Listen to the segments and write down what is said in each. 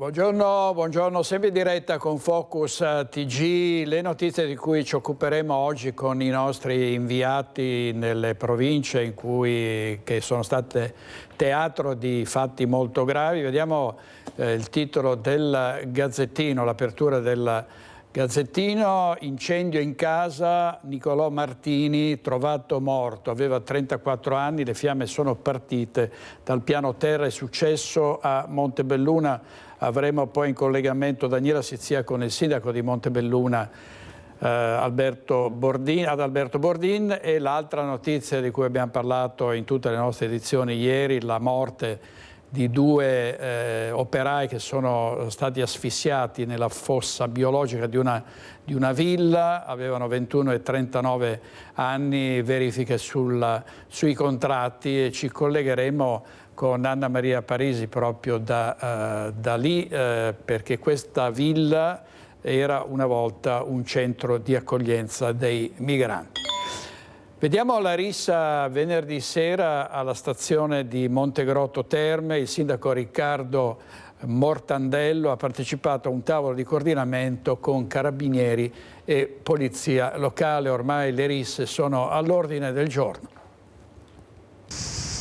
Buongiorno, buongiorno, sempre in diretta con Focus TG, le notizie di cui ci occuperemo oggi con i nostri inviati nelle province che sono state teatro di fatti molto gravi. Vediamo il titolo del Gazzettino, l'apertura del Gazzettino: incendio in casa, Nicolò Martini trovato morto, aveva 34 anni, le fiamme sono partite dal piano terra, è successo a Montebelluna. Avremo poi in collegamento Daniela Sizia con il sindaco di Montebelluna, Alberto Bordin, e l'altra notizia di cui abbiamo parlato in tutte le nostre edizioni ieri, la morte di due operai che sono stati asfissiati nella fossa biologica di una villa, avevano 21 e 39 anni, verifiche sui contratti, e ci collegheremo con Anna Maria Parisi proprio da lì, perché questa villa era una volta un centro di accoglienza dei migranti. Vediamo la rissa venerdì sera alla stazione di Montegrotto Terme. Il sindaco Riccardo Mortandello ha partecipato a un tavolo di coordinamento con carabinieri e polizia locale. Ormai le risse sono all'ordine del giorno.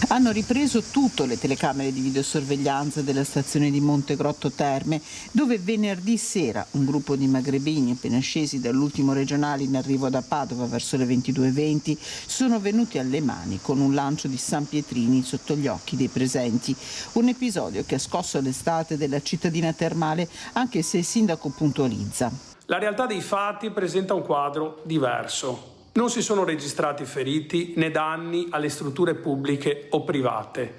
Hanno ripreso tutto le telecamere di videosorveglianza della stazione di Montegrotto Terme, dove venerdì sera un gruppo di magrebini appena scesi dall'ultimo regionale in arrivo da Padova verso le 22:20 sono venuti alle mani con un lancio di San Pietrini sotto gli occhi dei presenti. Un episodio che ha scosso l'estate della cittadina termale, anche se il sindaco puntualizza: la realtà dei fatti presenta un quadro diverso. Non si sono registrati feriti né danni alle strutture pubbliche o private.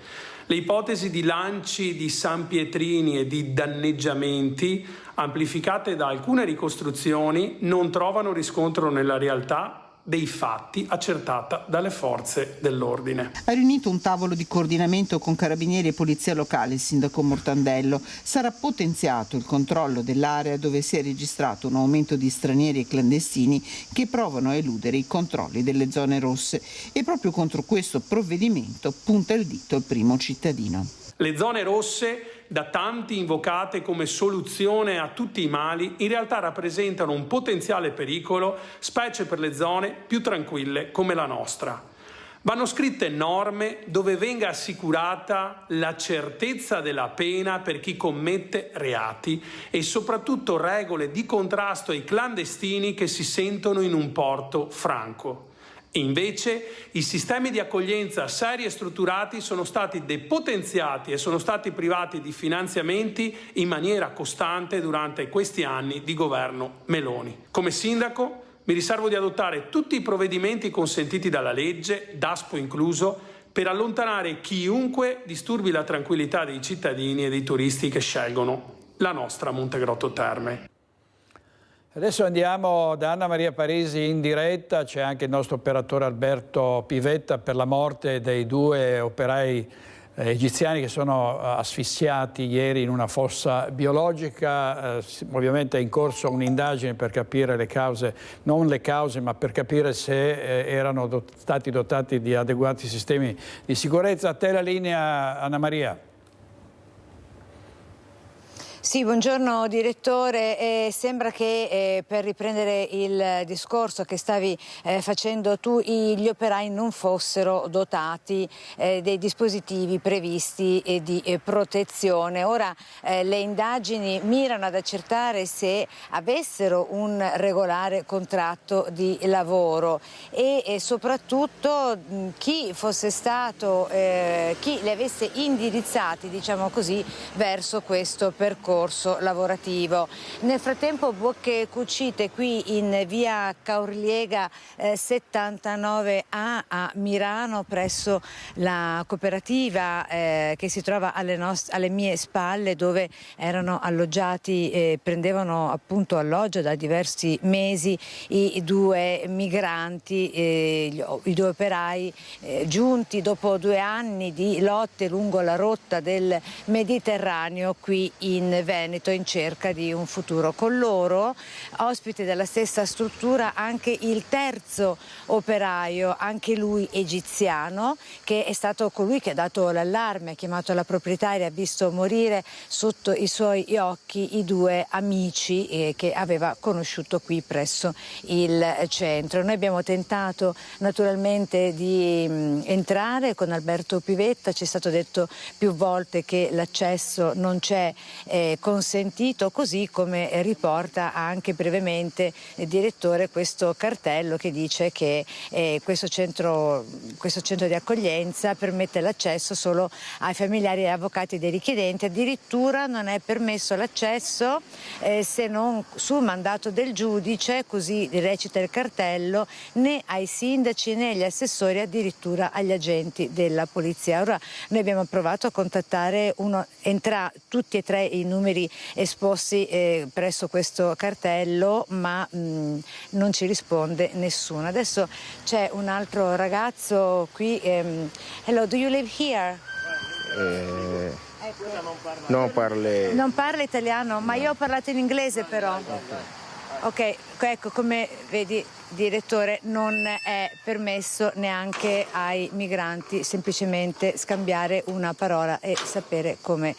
Le ipotesi di lanci di San Pietrini e di danneggiamenti, amplificate da alcune ricostruzioni, non trovano riscontro nella realtà dei fatti accertata dalle forze dell'ordine. Ha riunito un tavolo di coordinamento con carabinieri e polizia locale il sindaco Mortandello. Sarà potenziato il controllo dell'area dove si è registrato un aumento di stranieri e clandestini che provano a eludere i controlli delle zone rosse, e proprio contro questo provvedimento punta il dito il primo cittadino. Le zone rosse, da tanti invocate come soluzione a tutti i mali, in realtà rappresentano un potenziale pericolo, specie per le zone più tranquille come la nostra. Vanno scritte norme dove venga assicurata la certezza della pena per chi commette reati e soprattutto regole di contrasto ai clandestini che si sentono in un porto franco. Invece i sistemi di accoglienza seri e strutturati sono stati depotenziati e sono stati privati di finanziamenti in maniera costante durante questi anni di governo Meloni. Come sindaco mi riservo di adottare tutti i provvedimenti consentiti dalla legge, DASPO incluso, per allontanare chiunque disturbi la tranquillità dei cittadini e dei turisti che scelgono la nostra Montegrotto Terme. Adesso andiamo da Anna Maria Parisi in diretta, c'è anche il nostro operatore Alberto Pivetta per la morte dei due operai egiziani che sono asfissiati ieri in una fossa biologica. Ovviamente è in corso un'indagine per capire le cause, non le cause, ma per capire se erano stati dotati di adeguati sistemi di sicurezza. A te la linea, Anna Maria. Sì, buongiorno direttore. Sembra che per riprendere il discorso che stavi facendo tu, gli operai non fossero dotati dei dispositivi previsti di protezione. Ora le indagini mirano ad accertare se avessero un regolare contratto di lavoro e soprattutto chi fosse stato, chi li avesse indirizzati, diciamo così, verso questo percorso lavorativo. Nel frattempo bocche cucite qui in via Caorliega 79A a Mirano, presso la cooperativa che si trova alle mie spalle, dove erano alloggiati, prendevano appunto alloggio da diversi mesi i due migranti, i due operai giunti dopo 2 anni di lotte lungo la rotta del Mediterraneo qui in veneto in cerca di un futuro. Con loro, ospite della stessa struttura, anche il terzo operaio, anche lui egiziano, che è stato colui che ha dato l'allarme, ha chiamato la proprietaria, ha visto morire sotto i suoi occhi i due amici che aveva conosciuto qui presso il centro. Noi abbiamo tentato naturalmente di entrare con Alberto Pivetta, ci è stato detto più volte che l'accesso non c'è consentito, così come riporta anche brevemente il direttore questo cartello che dice che questo centro di accoglienza permette l'accesso solo ai familiari e avvocati dei richiedenti, addirittura non è permesso l'accesso se non su mandato del giudice, così recita il cartello, né ai sindaci né agli assessori, addirittura agli agenti della polizia. Ora noi abbiamo provato a contattare tutti e tre i numeri esposti presso questo cartello, ma non ci risponde nessuno. Adesso c'è un altro ragazzo qui. Hello, do you live here? Non parla italiano, ma io ho parlato in inglese però. Ok, ecco, come vedi, direttore, non è permesso neanche ai migranti semplicemente scambiare una parola e sapere come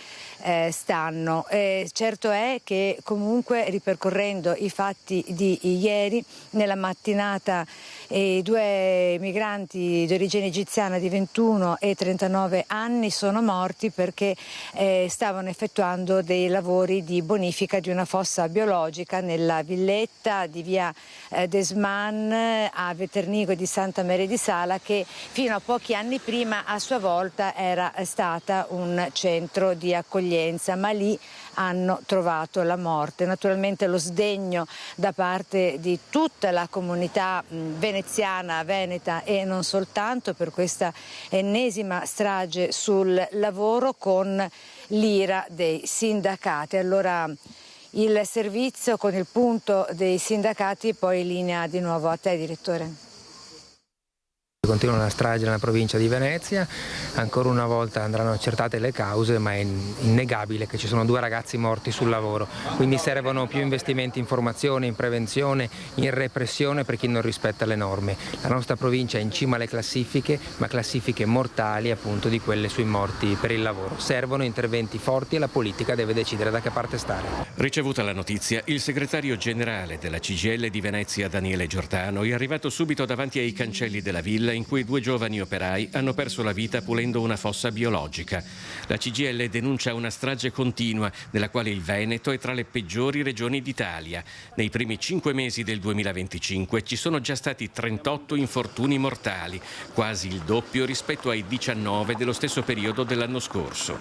stanno. Certo è che comunque, ripercorrendo i fatti di ieri, nella mattinata i due migranti di origine egiziana di 21 e 39 anni sono morti perché stavano effettuando dei lavori di bonifica di una fossa biologica nella villetta di via Desman a Veternigo di Santa Maria di Sala, che fino a pochi anni prima a sua volta era stata un centro di accoglienza, ma lì hanno trovato la morte. Naturalmente lo sdegno da parte di tutta la comunità veneziana, veneta e non soltanto, per questa ennesima strage sul lavoro, con l'ira dei sindacati. Allora il servizio con il punto dei sindacati, poi linea di nuovo a te, direttore. Continua la strage nella provincia di Venezia, ancora una volta andranno accertate le cause, ma è innegabile che ci sono 2 ragazzi morti sul lavoro, quindi servono più investimenti in formazione, in prevenzione, in repressione per chi non rispetta le norme. La nostra provincia è in cima alle classifiche, ma classifiche mortali appunto di quelle sui morti per il lavoro. Servono interventi forti e la politica deve decidere da che parte stare. Ricevuta la notizia, il segretario generale della CGIL di Venezia, Daniele Giordano, è arrivato subito davanti ai cancelli della villa in cui 2 giovani operai hanno perso la vita pulendo una fossa biologica. La CGIL denuncia una strage continua nella quale il Veneto è tra le peggiori regioni d'Italia. Nei primi 5 mesi del 2025 ci sono già stati 38 infortuni mortali, quasi il doppio rispetto ai 19 dello stesso periodo dell'anno scorso.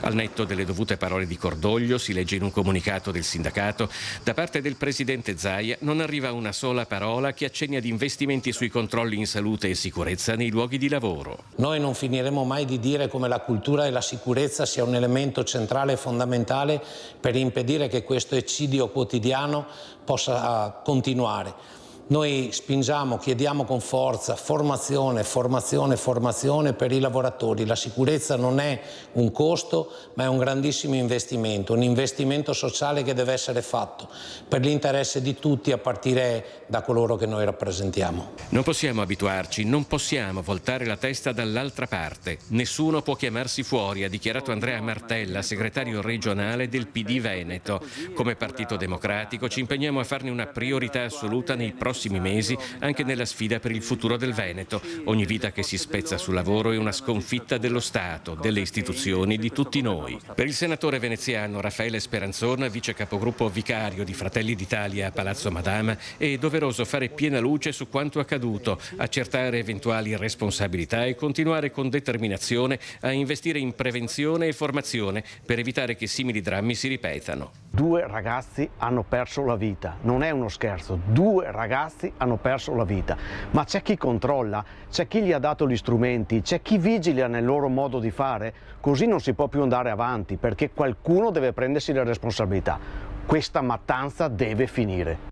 Al netto delle dovute parole di cordoglio, si legge in un comunicato del sindacato, da parte del presidente Zaia non arriva una sola parola che accenni ad investimenti sui controlli in salute e sicurezza nei luoghi di lavoro. Noi non finiremo mai di dire come la cultura e la sicurezza sia un elemento centrale e fondamentale per impedire che questo eccidio quotidiano possa continuare. Noi spingiamo, chiediamo con forza formazione, formazione, formazione per i lavoratori. La sicurezza non è un costo, ma è un grandissimo investimento, un investimento sociale che deve essere fatto per l'interesse di tutti, a partire da coloro che noi rappresentiamo. Non possiamo abituarci, non possiamo voltare la testa dall'altra parte. Nessuno può chiamarsi fuori, ha dichiarato Andrea Martella, segretario regionale del PD Veneto. Come Partito Democratico ci impegniamo a farne una priorità assoluta nei prossimi mesi, anche nella sfida per il futuro del Veneto. Ogni vita che si spezza sul lavoro è una sconfitta dello Stato, delle istituzioni, di tutti noi. Per il senatore veneziano Raffaele Speranzon, vice capogruppo vicario di Fratelli d'Italia a Palazzo Madama, è doveroso fare piena luce su quanto accaduto, accertare eventuali responsabilità e continuare con determinazione a investire in prevenzione e formazione per evitare che simili drammi si ripetano. 2 ragazzi hanno perso la vita, non è uno scherzo, 2 ragazzi hanno perso la vita, ma c'è chi controlla, c'è chi gli ha dato gli strumenti, c'è chi vigila nel loro modo di fare, così non si può più andare avanti perché qualcuno deve prendersi le responsabilità. Questa mattanza deve finire.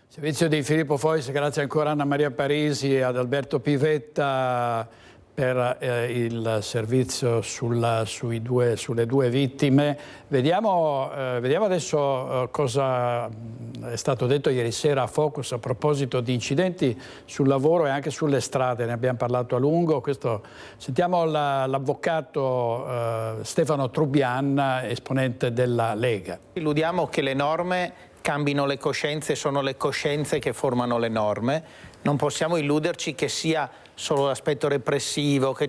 Servizio di Filippo Fois, grazie ancora a Anna Maria Parisi e ad Alberto Pivetta per il servizio sulle due vittime. Vediamo adesso cosa è stato detto ieri sera a Focus a proposito di incidenti sul lavoro e anche sulle strade, ne abbiamo parlato a lungo. Sentiamo l'avvocato Stefano Trubian, esponente della Lega. Illudiamo che le norme cambino le coscienze, sono le coscienze che formano le norme. Non possiamo illuderci che sia solo l'aspetto repressivo, che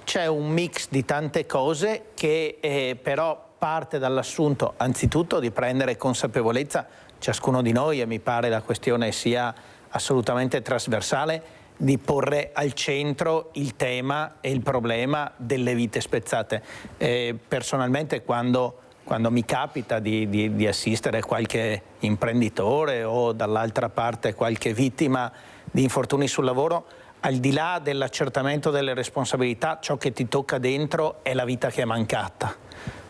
c'è un mix di tante cose che però parte dall'assunto anzitutto di prendere consapevolezza ciascuno di noi, e mi pare la questione sia assolutamente trasversale, di porre al centro il tema e il problema delle vite spezzate. Personalmente quando mi capita di assistere qualche imprenditore o dall'altra parte qualche vittima di infortuni sul lavoro, al di là dell'accertamento delle responsabilità, ciò che ti tocca dentro è la vita che è mancata,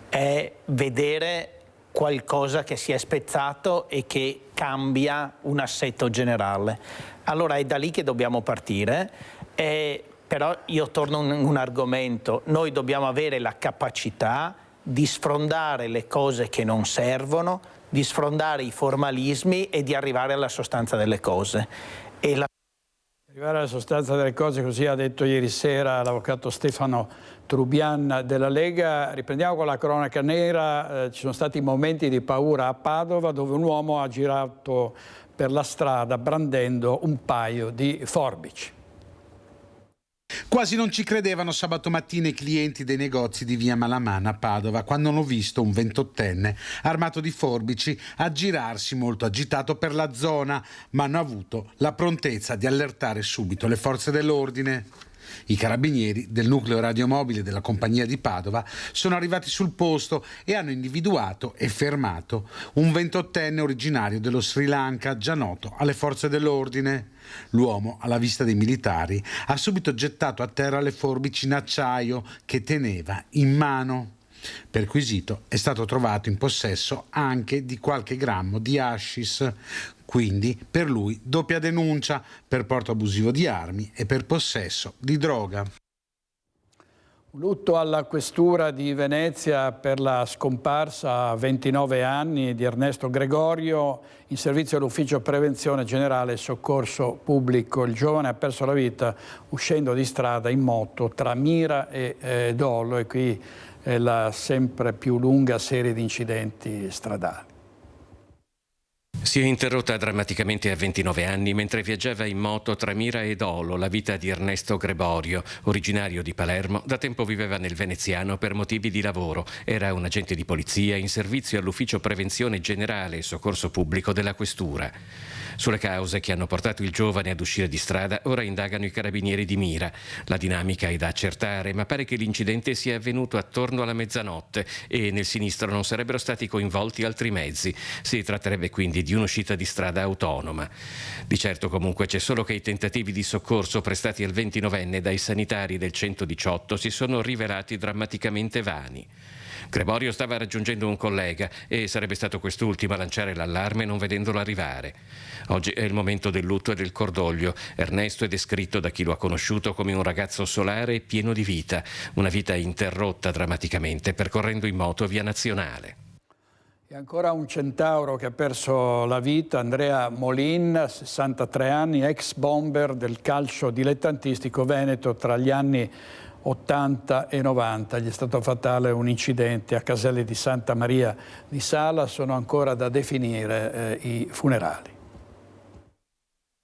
è vedere qualcosa che si è spezzato e che cambia un assetto generale. Allora è da lì che dobbiamo partire, però io torno a un argomento: noi dobbiamo avere la capacità di sfrondare le cose che non servono, di sfrondare i formalismi e di arrivare alla sostanza delle cose. Arrivare alla sostanza delle cose, così ha detto ieri sera l'avvocato Stefano Trubian della Lega. Riprendiamo con la cronaca nera. Ci sono stati momenti di paura a Padova, dove un uomo ha girato per la strada brandendo un paio di forbici. Quasi non ci credevano sabato mattina i clienti dei negozi di via Malamana a Padova quando hanno visto un 28enne armato di forbici aggirarsi molto agitato per la zona, ma hanno avuto la prontezza di allertare subito le forze dell'ordine. I carabinieri del nucleo radiomobile della compagnia di Padova sono arrivati sul posto e hanno individuato e fermato un 28enne originario dello Sri Lanka, già noto alle forze dell'ordine. L'uomo, alla vista dei militari, ha subito gettato a terra le forbici in acciaio che teneva in mano. Perquisito, è stato trovato in possesso anche di qualche grammo di hashish. Quindi per lui doppia denuncia per porto abusivo di armi e per possesso di droga. Un lutto alla questura di Venezia per la scomparsa a 29 anni di Ernesto Gregorio, in servizio all'ufficio prevenzione generale e soccorso pubblico. Il giovane ha perso la vita uscendo di strada in moto tra Mira e Dolo, e qui è la sempre più lunga serie di incidenti stradali. Si è interrotta drammaticamente a 29 anni mentre viaggiava in moto tra Mira e Dolo la vita di Ernesto Gregorio, originario di Palermo. Da tempo viveva nel veneziano per motivi di lavoro. Era un agente di polizia in servizio all'ufficio prevenzione generale e soccorso pubblico della questura. Sulle cause che hanno portato il giovane ad uscire di strada ora indagano i carabinieri di Mira. La dinamica è da accertare, ma pare che l'incidente sia avvenuto attorno alla mezzanotte e nel sinistro non sarebbero stati coinvolti altri mezzi. Si tratterebbe quindi di un'uscita di strada autonoma. Di certo comunque c'è solo che i tentativi di soccorso prestati al 29enne dai sanitari del 118 si sono rivelati drammaticamente vani. Gregorio stava raggiungendo un collega e sarebbe stato quest'ultimo a lanciare l'allarme non vedendolo arrivare. Oggi è il momento del lutto e del cordoglio. Ernesto è descritto da chi lo ha conosciuto come un ragazzo solare e pieno di vita, una vita interrotta drammaticamente percorrendo in moto via Nazionale. E ancora un centauro che ha perso la vita, Andrea Molin, 63 anni, ex bomber del calcio dilettantistico veneto tra gli anni 80 e 90. Gli è stato fatale un incidente a Caselle di Santa Maria di Sala. Sono ancora da definire i funerali.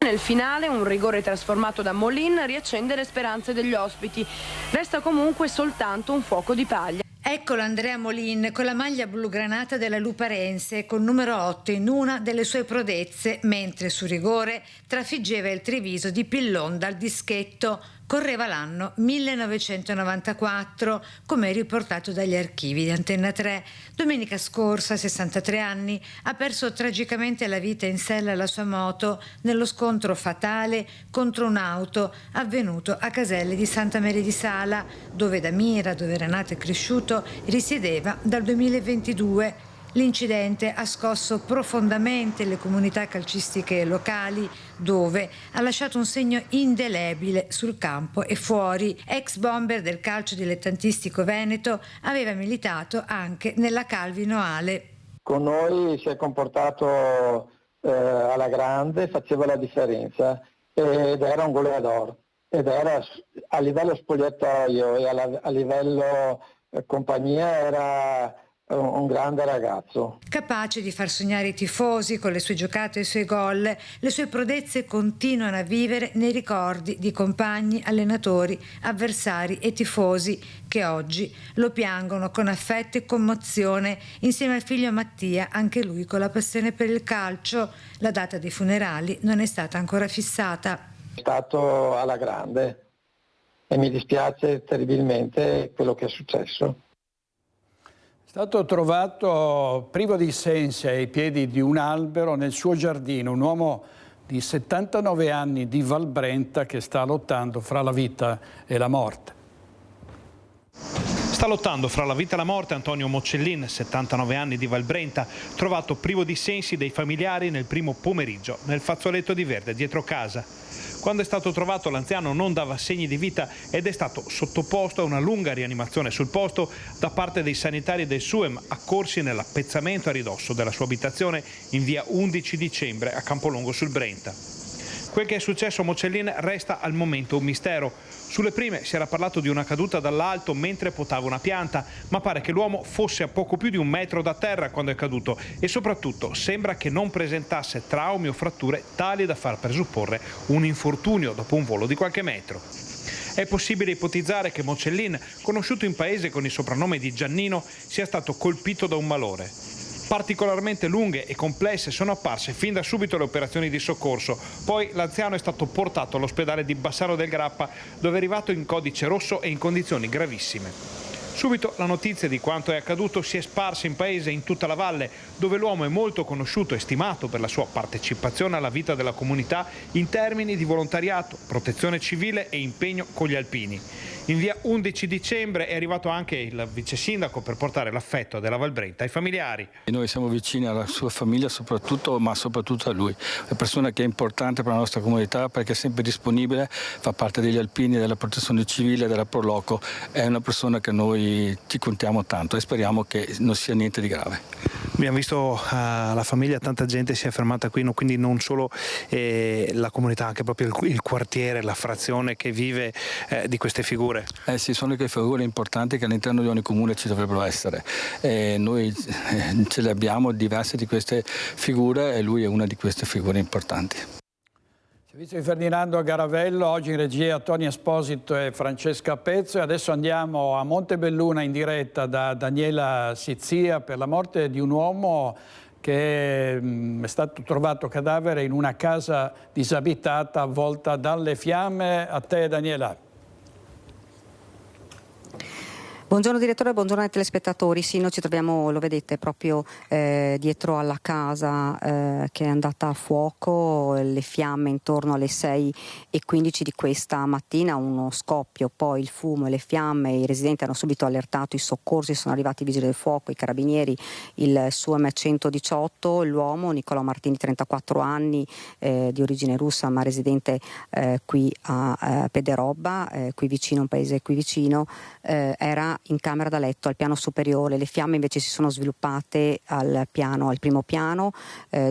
Nel finale un rigore trasformato da Molin riaccende le speranze degli ospiti. Resta comunque soltanto un fuoco di paglia. Eccolo Andrea Molin con la maglia blugranata della Luparense col numero 8 in una delle sue prodezze, mentre su rigore trafiggeva il Treviso di Pillon dal dischetto. Correva l'anno 1994, come riportato dagli archivi di Antenna 3. Domenica scorsa, a 63 anni, ha perso tragicamente la vita in sella alla sua moto nello scontro fatale contro un'auto avvenuto a Caselle di Santa Maria di Sala, dove da Mira, dove era nato e cresciuto, risiedeva dal 2022. L'incidente ha scosso profondamente le comunità calcistiche locali, dove ha lasciato un segno indelebile sul campo e fuori. Ex bomber del calcio dilettantistico veneto, aveva militato anche nella Calvino Ale. Con noi si è comportato alla grande, faceva la differenza ed era un goleador, ed era a livello spogliatoio e a livello compagnia era un grande ragazzo. Capace di far sognare i tifosi con le sue giocate e i suoi gol, le sue prodezze continuano a vivere nei ricordi di compagni, allenatori, avversari e tifosi che oggi lo piangono con affetto e commozione insieme al figlio Mattia, anche lui con la passione per il calcio. La data dei funerali non è stata ancora fissata. È stato alla grande e mi dispiace terribilmente quello che è successo. È stato trovato privo di sensi ai piedi di un albero nel suo giardino, un uomo di 79 anni di Valbrenta che sta lottando fra la vita e la morte. Sta lottando fra la vita e la morte Antonio Mocellin, 79 anni di Valbrenta, trovato privo di sensi dai familiari nel primo pomeriggio nel fazzoletto di verde dietro casa. Quando è stato trovato l'anziano non dava segni di vita ed è stato sottoposto a una lunga rianimazione sul posto da parte dei sanitari del SUEM accorsi nell'appezzamento a ridosso della sua abitazione in via 11 dicembre a Campolongo sul Brenta. Quel che è successo a Mocellin resta al momento un mistero. Sulle prime si era parlato di una caduta dall'alto mentre potava una pianta, ma pare che l'uomo fosse a poco più di 1 metro da terra quando è caduto e soprattutto sembra che non presentasse traumi o fratture tali da far presupporre un infortunio dopo un volo di qualche metro. È possibile ipotizzare che Mocellin, conosciuto in paese con il soprannome di Giannino, sia stato colpito da un malore. Particolarmente lunghe e complesse sono apparse fin da subito le operazioni di soccorso, poi l'anziano è stato portato all'ospedale di Bassano del Grappa, dove è arrivato in codice rosso e in condizioni gravissime. Subito la notizia di quanto è accaduto si è sparsa in paese e in tutta la valle, dove l'uomo è molto conosciuto e stimato per la sua partecipazione alla vita della comunità in termini di volontariato, protezione civile e impegno con gli alpini. In via 11 dicembre è arrivato anche il vice sindaco per portare l'affetto della Valbrenta ai familiari. Noi siamo vicini alla sua famiglia soprattutto, ma soprattutto a lui. È una persona che è importante per la nostra comunità perché è sempre disponibile, fa parte degli alpini, della protezione civile, della Proloco. È una persona che noi ci contiamo tanto e speriamo che non sia niente di grave. Abbiamo visto la famiglia, tanta gente si è fermata qui, quindi non solo la comunità, anche proprio il quartiere, la frazione che vive di queste figure. Sì, sono le figure importanti che all'interno di ogni comune ci dovrebbero essere. Noi ce le abbiamo diverse di queste figure e lui è una di queste figure importanti. Servizio di Ferdinando a Garavello, oggi in regia Tony Esposito e Francesca Pezzo, e adesso andiamo a Montebelluna in diretta da Daniela Sizia per la morte di un uomo che è stato trovato cadavere in una casa disabitata avvolta dalle fiamme. A te Daniela. Buongiorno direttore, buongiorno ai telespettatori. Sì, noi ci troviamo, lo vedete, proprio dietro alla casa che è andata a fuoco, le fiamme intorno alle 6:15 di questa mattina, uno scoppio, poi il fumo e le fiamme, i residenti hanno subito allertato i soccorsi, sono arrivati i vigili del fuoco, i carabinieri, il SUEM 118, l'uomo Nicolò Martini, 34 anni, di origine russa ma residente qui a Pederobba, qui vicino, un paese qui vicino, era in camera da letto al piano superiore. Le fiamme invece si sono sviluppate al primo piano,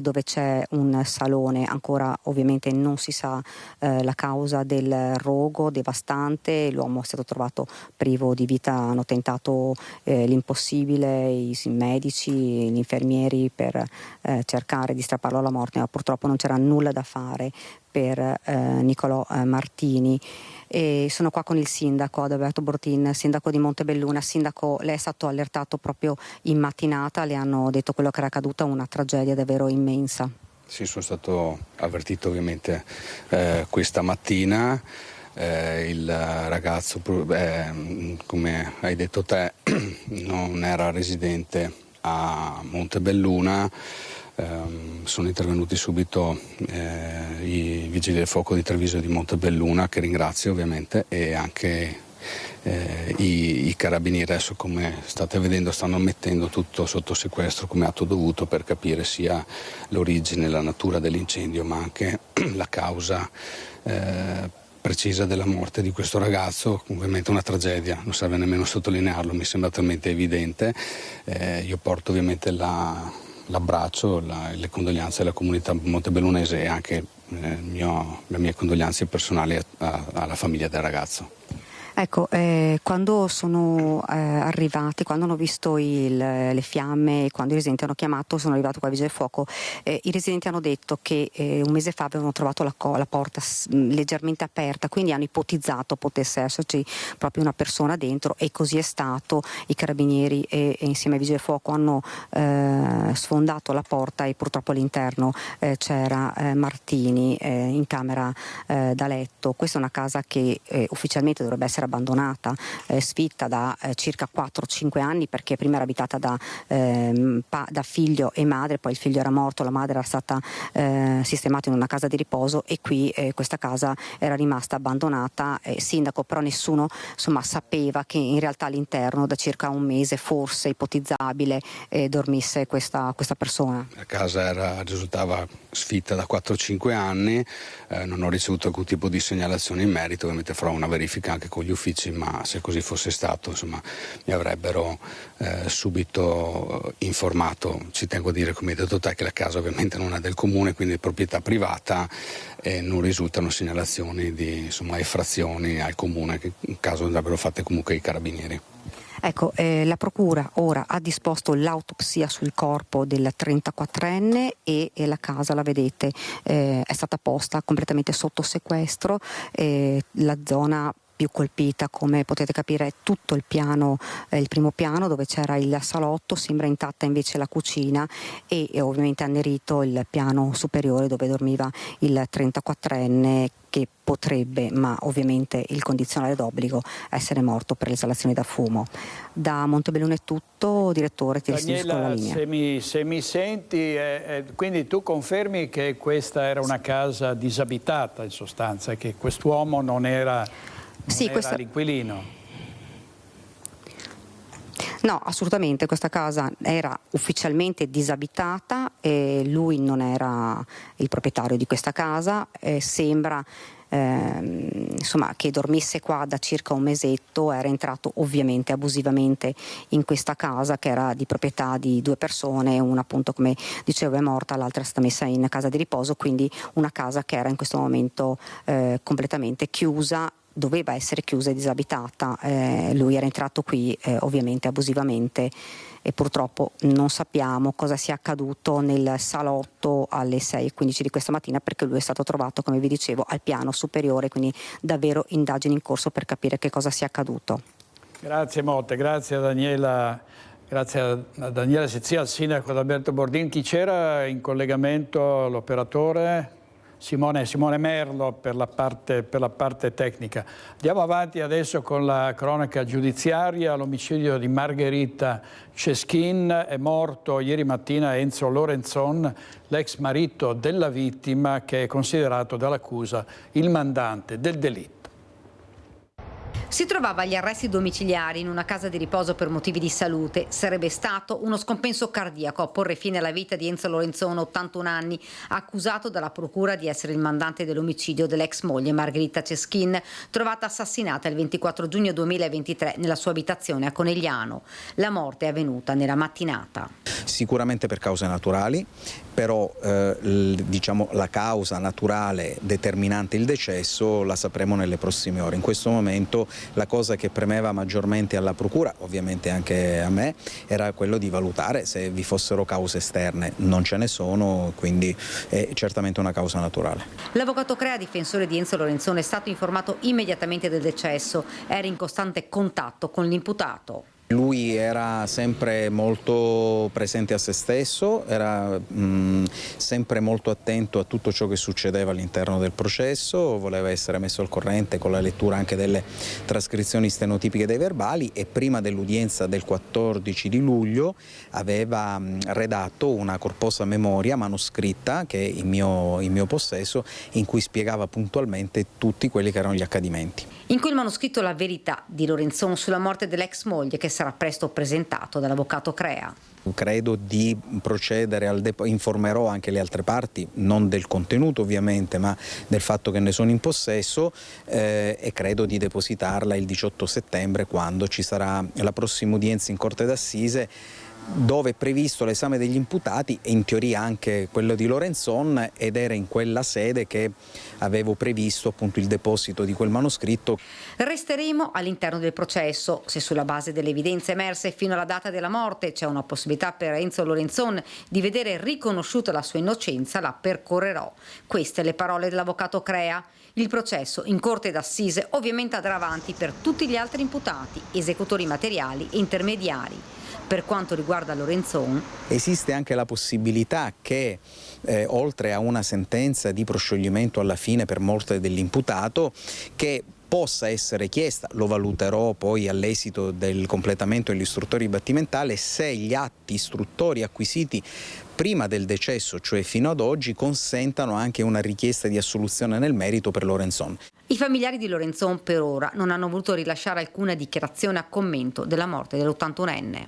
dove c'è un salone. Ancora ovviamente non si sa la causa del rogo devastante. L'uomo è stato trovato privo di vita, hanno tentato l'impossibile i medici, gli infermieri per cercare di strapparlo alla morte, ma purtroppo non c'era nulla da fare per Nicolò Martini. E sono qua con il sindaco Adalberto Bortin, sindaco di Montebelluna. Sindaco, lei è stato allertato proprio in mattinata, le hanno detto quello che era accaduto, una tragedia davvero immensa. Sì, sono stato avvertito ovviamente questa mattina. Il ragazzo, come hai detto te, non era residente a Montebelluna. Sono intervenuti subito i vigili del fuoco di Treviso e di Montebelluna, che ringrazio ovviamente, e anche i carabinieri adesso, come state vedendo, stanno mettendo tutto sotto sequestro come atto dovuto per capire sia l'origine, la natura dell'incendio, ma anche la causa precisa della morte di questo ragazzo. Ovviamente una tragedia, non serve nemmeno sottolinearlo, mi sembra talmente evidente. Io porto ovviamente l'abbraccio, le condoglianze alla comunità montebellunese e anche le mie condoglianze personali alla famiglia del ragazzo. Ecco, quando sono arrivati, quando hanno visto le fiamme, quando i residenti hanno chiamato, sono arrivati qua ai Vigili del Fuoco, i residenti hanno detto che un mese fa avevano trovato la porta leggermente aperta, quindi hanno ipotizzato potesse esserci proprio una persona dentro, e così è stato. I carabinieri e insieme ai Vigili del Fuoco hanno sfondato la porta e purtroppo all'interno c'era Martini in camera da letto. Questa è una casa che ufficialmente dovrebbe essere abbandonata, sfitta da circa 4-5 anni, perché prima era abitata da figlio e madre, poi il figlio era morto, la madre era stata sistemata in una casa di riposo e qui questa casa era rimasta abbandonata. Sindaco, però nessuno sapeva che in realtà all'interno da circa un mese, forse ipotizzabile, dormisse questa persona. La casa risultava sfitta da 4-5 anni, non ho ricevuto alcun tipo di segnalazione in merito, ovviamente farò una verifica anche con gli uffici, ma se così fosse stato mi avrebbero subito informato. Ci tengo a dire, come hai detto te, che la casa ovviamente non è del comune, quindi è proprietà privata, e non risultano segnalazioni di effrazioni al comune, che in caso andrebbero fatte comunque i carabinieri. Ecco, la Procura ora ha disposto l'autopsia sul corpo del 34enne e la casa, la vedete, è stata posta completamente sotto sequestro. La zona più colpita, come potete capire, è tutto il piano, il primo piano dove c'era il salotto, sembra intatta invece la cucina e ovviamente annerito il piano superiore dove dormiva il 34enne, che potrebbe, ma ovviamente il condizionale d'obbligo, essere morto per l'esalazione da fumo. Da Montebelluna è tutto, direttore, ti restituisco la linea. Se mi senti, quindi tu confermi che questa era una casa disabitata in sostanza, che quest'uomo non era l'inquilino? No, assolutamente, questa casa era ufficialmente disabitata e lui non era il proprietario di questa casa, sembra che dormisse qua da circa un mesetto, era entrato ovviamente abusivamente in questa casa che era di proprietà di 2 persone, una appunto come dicevo è morta, l'altra è stata messa in casa di riposo, quindi una casa che era in questo momento completamente chiusa, doveva essere chiusa e disabitata. Lui era entrato qui ovviamente abusivamente e purtroppo non sappiamo cosa sia accaduto nel salotto alle 6:15 di questa mattina, perché lui è stato trovato, come vi dicevo, al piano superiore, quindi davvero indagini in corso per capire che cosa sia accaduto. Grazie molte, grazie a Daniela. Grazie a Daniela Sezzia, al sindaco Alberto Bordin. Chi c'era in collegamento? L'operatore? Simone Merlo per la parte tecnica. Andiamo avanti adesso con la cronaca giudiziaria. L'omicidio di Margherita Ceschin. È morto ieri mattina Enzo Lorenzon, l'ex marito della vittima, che è considerato dall'accusa il mandante del delitto. Si trovava agli arresti domiciliari in una casa di riposo per motivi di salute. Sarebbe stato uno scompenso cardiaco a porre fine alla vita di Enzo Lorenzon, 81 anni, accusato dalla procura di essere il mandante dell'omicidio dell'ex moglie Margherita Ceschin, trovata assassinata il 24 giugno 2023 nella sua abitazione a Conegliano. La morte è avvenuta nella mattinata. Sicuramente per cause naturali, però la causa naturale determinante il decesso la sapremo nelle prossime ore. In questo momento la cosa che premeva maggiormente alla procura, ovviamente anche a me, era quello di valutare se vi fossero cause esterne. Non ce ne sono, quindi è certamente una causa naturale. L'avvocato Crea, difensore di Enzo Lorenzon, è stato informato immediatamente del decesso. Era in costante contatto con l'imputato. Lui era sempre molto presente a se stesso, era sempre molto attento a tutto ciò che succedeva all'interno del processo, voleva essere messo al corrente con la lettura anche delle trascrizioni stenotipiche dei verbali e prima dell'udienza del 14 di luglio aveva redatto una corposa memoria manoscritta che è in mio possesso, in cui spiegava puntualmente tutti quelli che erano gli accadimenti. In quel manoscritto la verità di Lorenzon sulla morte dell'ex moglie, che sarà presto presentato dall'avvocato Crea. Credo di procedere informerò anche le altre parti, non del contenuto ovviamente, ma del fatto che ne sono in possesso e credo di depositarla il 18 settembre quando ci sarà la prossima udienza in Corte d'Assise, dove è previsto l'esame degli imputati e in teoria anche quello di Lorenzon, ed era in quella sede che avevo previsto appunto il deposito di quel manoscritto. Resteremo all'interno del processo. Se sulla base delle evidenze emerse fino alla data della morte c'è una possibilità per Enzo Lorenzon di vedere riconosciuta la sua innocenza, la percorrerò. Queste le parole dell'avvocato Crea. Il processo in Corte d'Assise ovviamente andrà avanti per tutti gli altri imputati, esecutori materiali e intermediari. Per quanto riguarda Lorenzon, esiste anche la possibilità che oltre a una sentenza di proscioglimento alla fine per morte dell'imputato, che possa essere chiesta, lo valuterò poi all'esito del completamento dell'istruttoria dibattimentale, se gli atti istruttori acquisiti prima del decesso, cioè fino ad oggi, consentano anche una richiesta di assoluzione nel merito per Lorenzon. I familiari di Lorenzon per ora non hanno voluto rilasciare alcuna dichiarazione a commento della morte dell'81enne.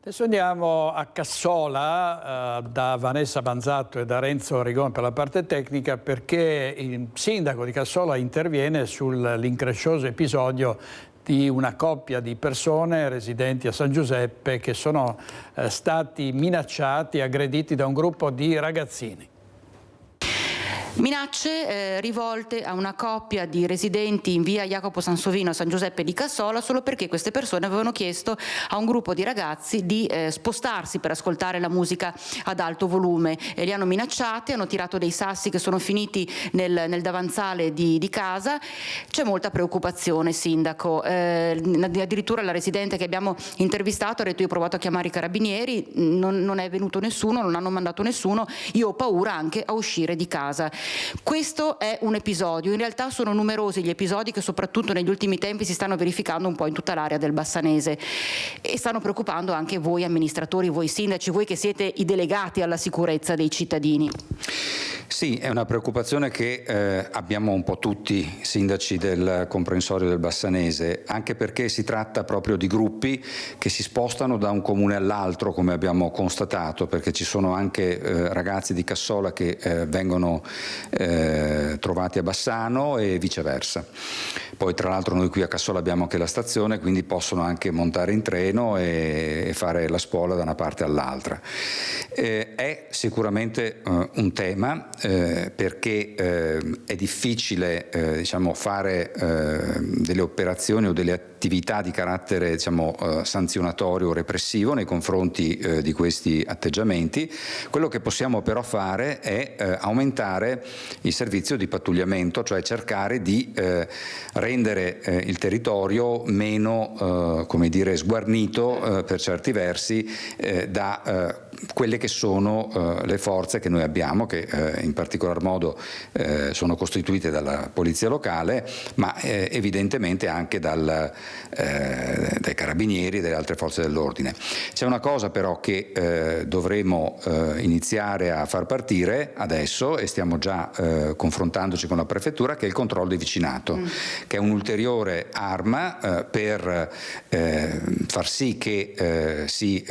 Adesso andiamo a Cassola da Vanessa Banzatto e da Renzo Rigon per la parte tecnica, perché il sindaco di Cassola interviene sull'increscioso episodio di una coppia di persone residenti a San Giuseppe che sono stati minacciati e aggrediti da un gruppo di ragazzini. Minacce rivolte a una coppia di residenti in via Jacopo Sansovino a San Giuseppe di Cassola, solo perché queste persone avevano chiesto a un gruppo di ragazzi di spostarsi per ascoltare la musica ad alto volume. Li hanno minacciati, hanno tirato dei sassi che sono finiti nel davanzale di casa. C'è molta preoccupazione, sindaco. Addirittura la residente che abbiamo intervistato ha detto: io ho provato a chiamare i carabinieri, non è venuto nessuno, non hanno mandato nessuno, io ho paura anche a uscire di casa. Questo è un episodio, in realtà sono numerosi gli episodi che soprattutto negli ultimi tempi si stanno verificando un po' in tutta l'area del Bassanese e stanno preoccupando anche voi amministratori, voi sindaci, voi che siete i delegati alla sicurezza dei cittadini. Sì, è una preoccupazione che abbiamo un po' tutti sindaci del comprensorio del Bassanese, anche perché si tratta proprio di gruppi che si spostano da un comune all'altro, come abbiamo constatato, perché ci sono anche ragazzi di Cassola che vengono trovati a Bassano e viceversa. Poi tra l'altro noi qui a Cassola abbiamo anche la stazione, quindi possono anche montare in treno e fare la spola da una parte all'altra. È sicuramente un tema perché è difficile diciamo, fare delle operazioni o delle attività di carattere diciamo, sanzionatorio o repressivo nei confronti di questi atteggiamenti. Quello che possiamo però fare è aumentare il servizio di pattugliamento, cioè cercare di rendere il territorio meno come dire, sguarnito per certi versi da quelle che sono le forze che noi abbiamo, che in particolar modo sono costituite dalla polizia locale, ma evidentemente anche dai carabinieri e dalle altre forze dell'ordine. C'è una cosa però che dovremo iniziare a far partire adesso, e stiamo già confrontandoci con la prefettura, che è il controllo di vicinato, che è un'ulteriore arma per far sì che si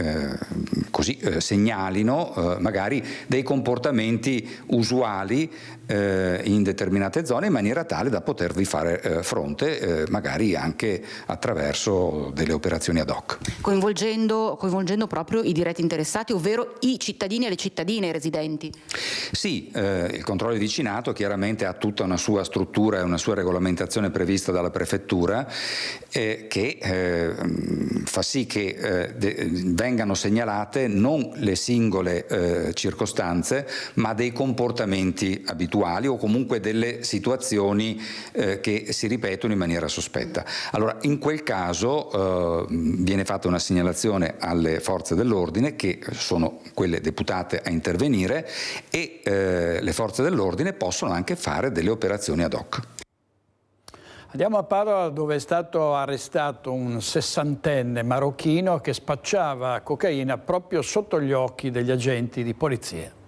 così segnalino magari dei comportamenti usuali in determinate zone, in maniera tale da potervi fare fronte magari anche attraverso delle operazioni ad hoc. Coinvolgendo proprio i diretti interessati, ovvero i cittadini e le cittadine, i residenti. Sì, il controllo di vicinato chiaramente ha tutta una sua struttura e una sua regolamentazione prevista dalla prefettura che fa sì che vengano segnalate non le singole circostanze, ma dei comportamenti abituali o comunque delle situazioni che si ripetono in maniera sospetta. Allora, in quel caso viene fatta una segnalazione alle forze dell'ordine, che sono quelle deputate a intervenire, e le forze dell'ordine possono anche fare delle operazioni ad hoc. Andiamo a Padova, dove è stato arrestato un 60enne marocchino che spacciava cocaina proprio sotto gli occhi degli agenti di polizia.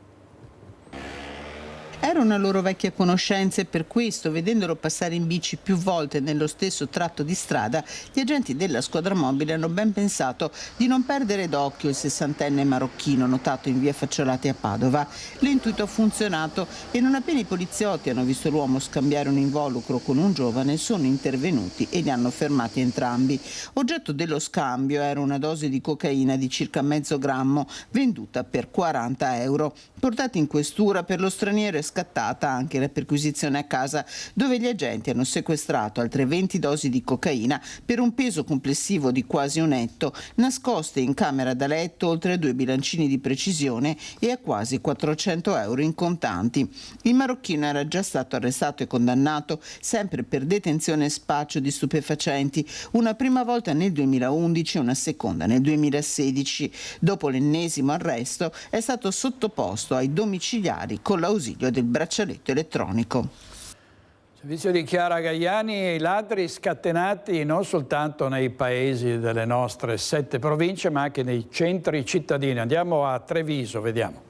Era una loro vecchia conoscenza e per questo, vedendolo passare in bici più volte nello stesso tratto di strada, gli agenti della squadra mobile hanno ben pensato di non perdere d'occhio il 60enne marocchino notato in via Facciolati a Padova. L'intuito ha funzionato e non appena i poliziotti hanno visto l'uomo scambiare un involucro con un giovane, sono intervenuti e li hanno fermati entrambi. Oggetto dello scambio era una dose di cocaina di circa mezzo grammo venduta per 40 euro. Portati in questura, per lo straniero è scattata anche la perquisizione a casa, dove gli agenti hanno sequestrato altre 20 dosi di cocaina per un peso complessivo di quasi un etto, nascoste in camera da letto oltre a 2 bilancini di precisione e a quasi 400 euro in contanti. Il marocchino era già stato arrestato e condannato sempre per detenzione e spaccio di stupefacenti, una prima volta nel 2011 e una seconda nel 2016. Dopo l'ennesimo arresto è stato sottoposto ai domiciliari con l'ausilio del braccialetto elettronico. Servizio di Chiara Gaiani, i ladri scatenati non soltanto nei paesi delle nostre 7 province, ma anche nei centri cittadini. Andiamo a Treviso, vediamo.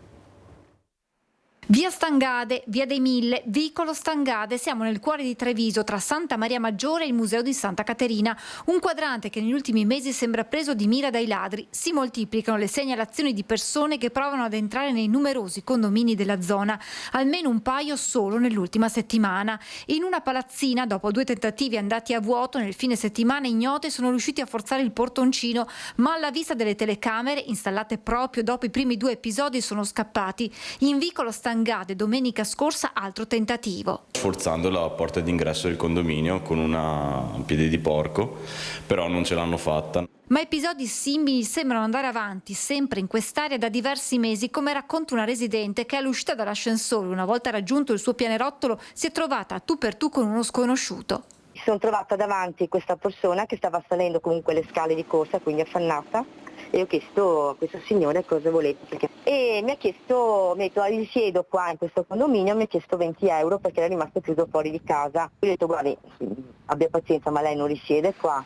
Via Stangade, via dei Mille, vicolo Stangade, siamo nel cuore di Treviso, tra Santa Maria Maggiore e il Museo di Santa Caterina, un quadrante che negli ultimi mesi sembra preso di mira dai ladri. Si moltiplicano le segnalazioni di persone che provano ad entrare nei numerosi condomini della zona, almeno un paio solo nell'ultima settimana. In una palazzina, dopo 2 tentativi andati a vuoto, nel fine settimana ignote sono riusciti a forzare il portoncino, ma alla vista delle telecamere, installate proprio dopo i primi 2 episodi, sono scappati. In vicolo Stangade, domenica scorsa, altro tentativo. Sforzando la porta d'ingresso del condominio con un piede di porco, però non ce l'hanno fatta. Ma episodi simili sembrano andare avanti sempre in quest'area da diversi mesi, come racconta una residente che all'uscita dall'ascensore, una volta raggiunto il suo pianerottolo, si è trovata a tu per tu con uno sconosciuto. Mi sono trovata davanti questa persona che stava salendo comunque le scale di corsa, quindi affannata, e ho chiesto a questo signore cosa volete, e mi ha chiesto, mi ha detto risiedo qua in questo condominio, mi ha chiesto 20 euro perché era rimasto chiuso fuori di casa. Io ho detto guardi, abbia pazienza, ma lei non risiede qua,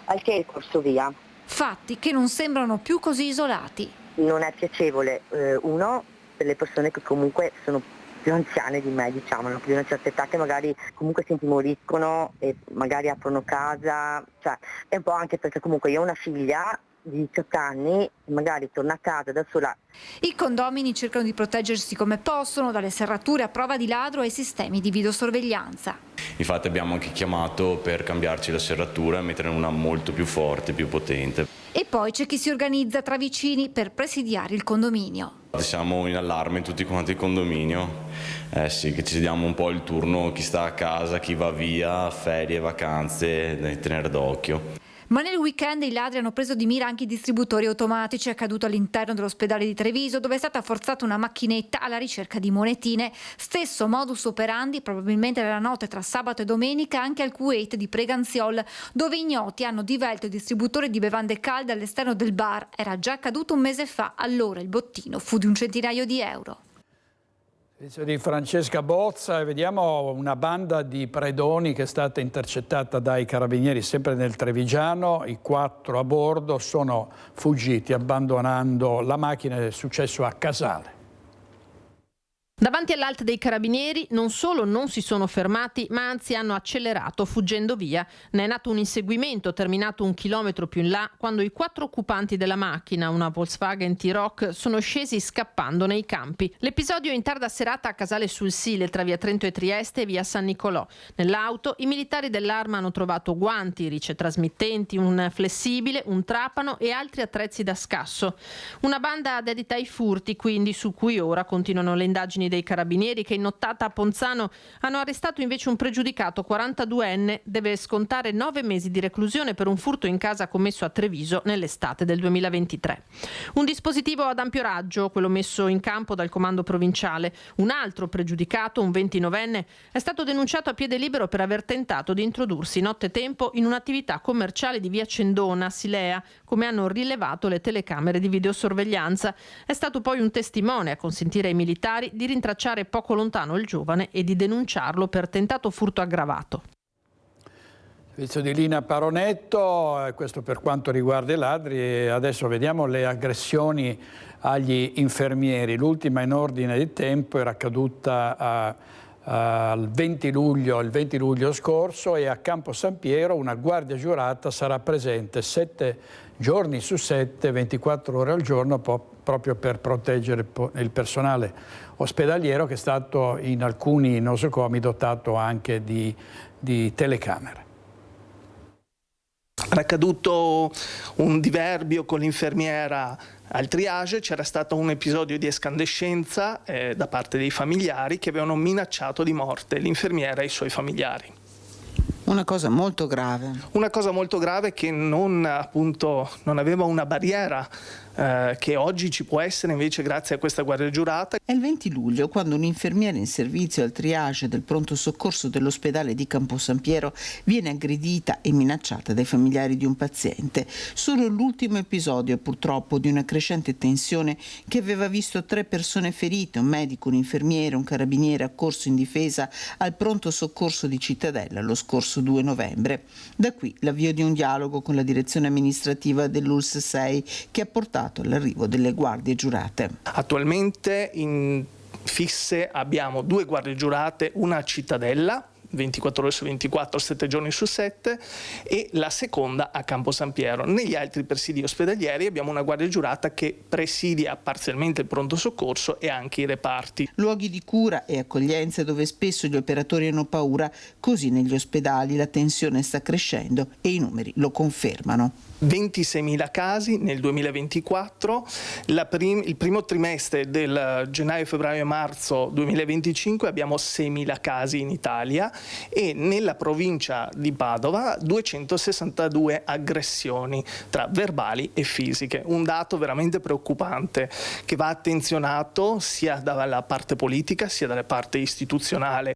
al che è corso via. Fatti che non sembrano più così isolati. Non è piacevole, uno, per le persone che comunque sono più anziane di me, diciamo, più di una certa età, che magari comunque si intimoriscono e magari aprono casa, cioè è un po' anche perché comunque io ho una figlia di 18 anni, magari torna a casa da sola. I condomini cercano di proteggersi come possono, dalle serrature a prova di ladro ai sistemi di videosorveglianza. Infatti abbiamo anche chiamato per cambiarci la serratura e metterne una molto più forte, più potente. E poi c'è chi si organizza tra vicini per presidiare il condominio. Siamo in allarme tutti quanti il condominio, sì, che ci diamo un po' il turno, chi sta a casa, chi va via, ferie, vacanze, da tenere d'occhio. Ma nel weekend i ladri hanno preso di mira anche i distributori automatici, è accaduto all'interno dell'ospedale di Treviso, dove è stata forzata una macchinetta alla ricerca di monetine. Stesso modus operandi, probabilmente nella notte tra sabato e domenica, anche al Kuwait di Preganziol, dove ignoti hanno divelto il distributore di bevande calde all'esterno del bar. Era già accaduto un mese fa, allora il bottino fu di 100.000 di euro. Di Francesca Bozza, e vediamo una banda di predoni che è stata intercettata dai carabinieri sempre nel Trevigiano. I 4 a bordo sono fuggiti abbandonando la macchina. È successo a Casale. Davanti all'Alt dei Carabinieri non solo non si sono fermati, ma anzi hanno accelerato fuggendo via. Ne è nato un inseguimento terminato 1 chilometro più in là, quando i 4 occupanti della macchina, una Volkswagen T-Roc, sono scesi scappando nei campi. L'episodio è in tarda serata a Casale sul Sile, tra via Trento e Trieste e via San Nicolò. Nell'auto i militari dell'Arma hanno trovato guanti, ricetrasmittenti, un flessibile, un trapano e altri attrezzi da scasso. Una banda dedita ai furti, quindi, su cui ora continuano le indagini dei Carabinieri che in nottata a Ponzano hanno arrestato invece un pregiudicato 42enne, deve scontare 9 mesi di reclusione per un furto in casa commesso a Treviso nell'estate del 2023. Un dispositivo ad ampio raggio, quello messo in campo dal comando provinciale. Un altro pregiudicato, un 29enne, è stato denunciato a piede libero per aver tentato di introdursi nottetempo in un'attività commerciale di via Cendona, Silea, come hanno rilevato le telecamere di videosorveglianza. È stato poi un testimone a consentire ai militari di rintracciare poco lontano il giovane e di denunciarlo per tentato furto aggravato. Servizio di Lina Paronetto, questo per quanto riguarda i ladri. Adesso vediamo le aggressioni agli infermieri. L'ultima in ordine di tempo era accaduta il 20 luglio scorso, e a Campo San Piero una guardia giurata sarà presente 7 giorni su 7, 24 ore al giorno, proprio per proteggere il personale ospedaliero, che è stato in alcuni nosocomi dotato anche di telecamere. Era accaduto un diverbio con l'infermiera al triage, c'era stato un episodio di escandescenza da parte dei familiari che avevano minacciato di morte l'infermiera e i suoi familiari. Una cosa molto grave. Una cosa molto grave che non aveva una barriera che oggi ci può essere invece grazie a questa guardia giurata. È il 20 luglio quando un'infermiera in servizio al triage del pronto soccorso dell'ospedale di Campo San Piero viene aggredita e minacciata dai familiari di un paziente. Solo l'ultimo episodio purtroppo di una crescente tensione che aveva visto 3 persone ferite, un medico, un infermiere, un carabiniere accorso in difesa al pronto soccorso di Cittadella lo scorso 2 novembre. Da qui l'avvio di un dialogo con la direzione amministrativa dell'ULSS 6 che ha portato all'arrivo delle guardie giurate. Attualmente in fisse abbiamo 2 guardie giurate, una a Cittadella 24 ore su 24, 7 giorni su 7, e la seconda a Campo San Piero. Negli altri presidi ospedalieri abbiamo una guardia giurata che presidia parzialmente il pronto soccorso e anche i reparti. Luoghi di cura e accoglienza dove spesso gli operatori hanno paura, così negli ospedali la tensione sta crescendo e i numeri lo confermano. 26.000 casi nel 2024, il primo trimestre del gennaio, febbraio e marzo 2025 abbiamo 6.000 casi in Italia, e nella provincia di Padova 262 aggressioni tra verbali e fisiche. Un dato veramente preoccupante che va attenzionato sia dalla parte politica sia dalla parte istituzionale.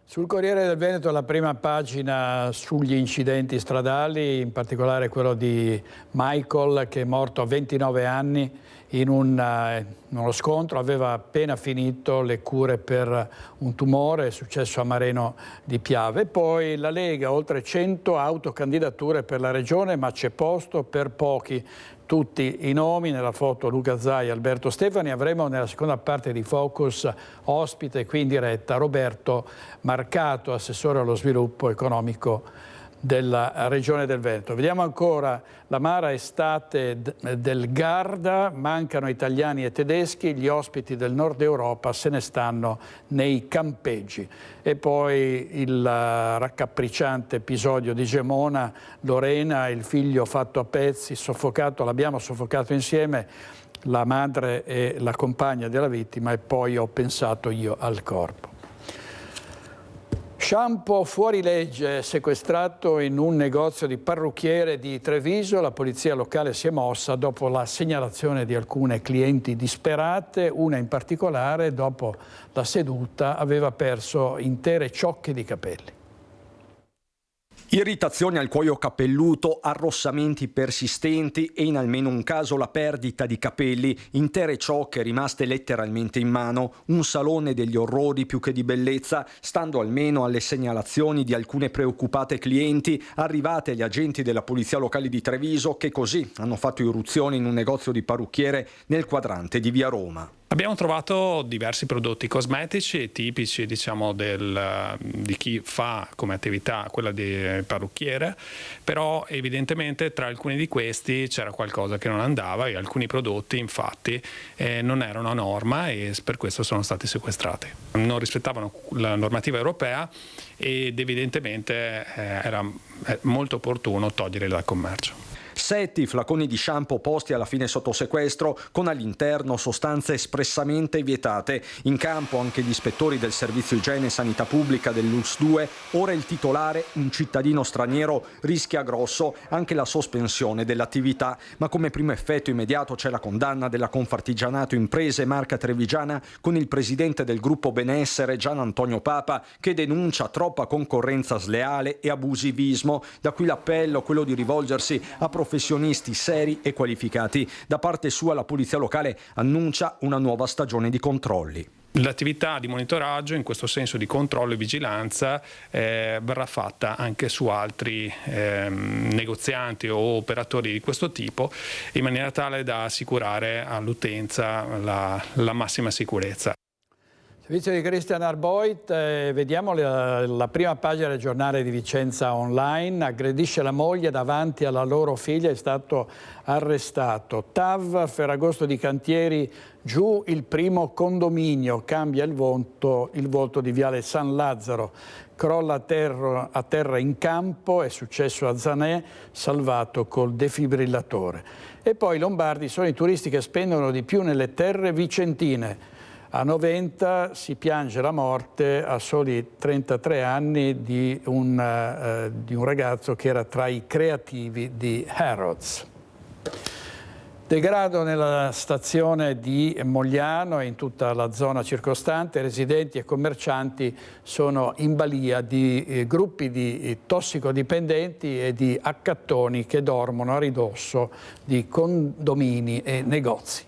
Sul Corriere del Veneto la prima pagina sugli incidenti stradali, in particolare quello di Michael, che è morto a 29 anni in uno scontro, aveva appena finito le cure per un tumore, è successo a Mareno di Piave. Poi la Lega, oltre 100 autocandidature per la regione, ma c'è posto per pochi. Tutti i nomi, nella foto Luca Zai e Alberto Stefani. Avremo nella seconda parte di Focus ospite qui in diretta Roberto Marcato, assessore allo sviluppo economico della Regione del Veneto. Vediamo ancora l'amara estate del Garda, mancano italiani e tedeschi, gli ospiti del nord Europa se ne stanno nei campeggi. E poi il raccapricciante episodio di Gemona, Lorena, il figlio fatto a pezzi, soffocato, l'abbiamo soffocato insieme, la madre e la compagna della vittima, e poi ho pensato io al corpo. Shampoo fuori legge sequestrato in un negozio di parrucchiere di Treviso. La polizia locale si è mossa dopo la segnalazione di alcune clienti disperate. Una in particolare, dopo la seduta, aveva perso intere ciocche di capelli. Irritazioni al cuoio capelluto, arrossamenti persistenti e in almeno un caso la perdita di capelli, intere ciocche rimaste letteralmente in mano, un salone degli orrori più che di bellezza, stando almeno alle segnalazioni di alcune preoccupate clienti arrivate agli agenti della polizia locale di Treviso, che così hanno fatto irruzione in un negozio di parrucchiere nel quadrante di via Roma. Abbiamo trovato diversi prodotti cosmetici tipici, diciamo, di chi fa come attività quella di parrucchiere, però evidentemente tra alcuni di questi c'era qualcosa che non andava e alcuni prodotti infatti non erano a norma e per questo sono stati sequestrati. Non rispettavano la normativa europea ed evidentemente era molto opportuno toglierli dal commercio. 7 flaconi di shampoo posti alla fine sotto sequestro, con all'interno sostanze espressamente vietate. In campo anche gli ispettori del Servizio Igiene e Sanità Pubblica dell'ULSS 2. Ora il titolare, un cittadino straniero, rischia grosso anche la sospensione dell'attività, ma come primo effetto immediato c'è la condanna della Confartigianato Imprese Marca Trevigiana con il presidente del gruppo Benessere Gian Antonio Papa, che denuncia troppa concorrenza sleale e abusivismo, da qui l'appello, quello di rivolgersi a professionisti seri e qualificati. Da parte sua la polizia locale annuncia una nuova stagione di controlli. L'attività di monitoraggio, in questo senso di controllo e vigilanza, verrà fatta anche su altri negozianti o operatori di questo tipo, in maniera tale da assicurare all'utenza la massima sicurezza. Servizio di Christian Arboit, vediamo la prima pagina del giornale di Vicenza Online. Aggredisce la moglie davanti alla loro figlia, è stato arrestato. TAV, Ferragosto di Cantieri, giù il primo condominio, cambia il volto di Viale San Lazzaro. Crolla a terra in campo, è successo a Zanè, salvato col defibrillatore. E poi i lombardi sono i turisti che spendono di più nelle terre vicentine. A Noventa si piange la morte a soli 33 anni di un ragazzo che era tra i creativi di Harrods. Degrado nella stazione di Mogliano e in tutta la zona circostante. Residenti e commercianti sono in balia di gruppi di tossicodipendenti e di accattoni che dormono a ridosso di condomini e negozi.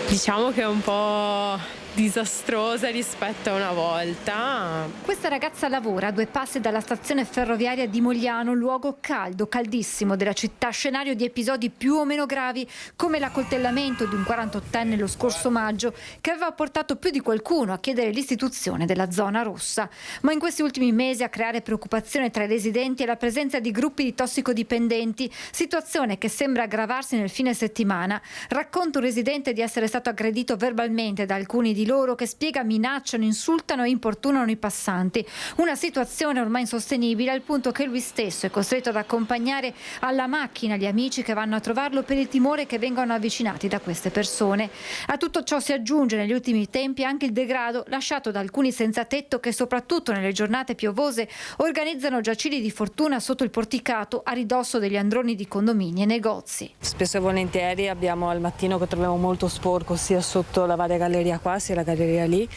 Diciamo che è un po' disastrosa rispetto a una volta. Questa ragazza lavora a 2 passi dalla stazione ferroviaria di Mogliano, luogo caldo, caldissimo della città, scenario di episodi più o meno gravi come l'accoltellamento di un 48enne lo scorso maggio che aveva portato più di qualcuno a chiedere l'istituzione della zona rossa. Ma in questi ultimi mesi a creare preoccupazione tra i residenti è la presenza di gruppi di tossicodipendenti, situazione che sembra aggravarsi nel fine settimana. Racconta un residente di essere stato aggredito verbalmente da alcuni di loro che spiega minacciano, insultano e importunano i passanti. Una situazione ormai insostenibile al punto che lui stesso è costretto ad accompagnare alla macchina gli amici che vanno a trovarlo per il timore che vengano avvicinati da queste persone. A tutto ciò si aggiunge negli ultimi tempi anche il degrado lasciato da alcuni senza tetto che soprattutto nelle giornate piovose organizzano giacili di fortuna sotto il porticato a ridosso degli androni di condomini e negozi. Spesso e volentieri abbiamo al mattino che troviamo molto sporco sia sotto la varia galleria qua sia la galleria lì.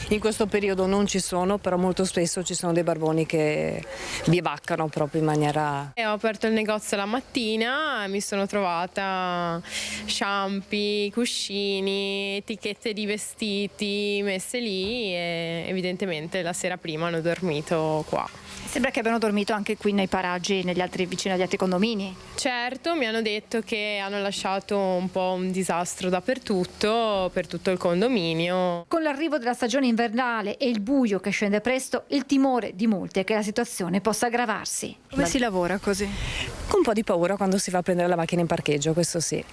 In questo periodo non ci sono, però molto spesso ci sono dei barboni che bivaccano proprio in maniera... Ho aperto il negozio la mattina, mi sono trovata shampoo, cuscini, etichette di vestiti messe lì e evidentemente la sera prima hanno dormito qua. Sembra che abbiano dormito anche qui nei paraggi, vicino agli altri condomini. Certo, mi hanno detto che hanno lasciato un po' un disastro dappertutto, per tutto il condominio. Con l'arrivo della stagione invernale e il buio che scende presto, il timore di molti è che la situazione possa aggravarsi. Come si lavora così? Con un po' di paura quando si va a prendere la macchina in parcheggio, questo sì,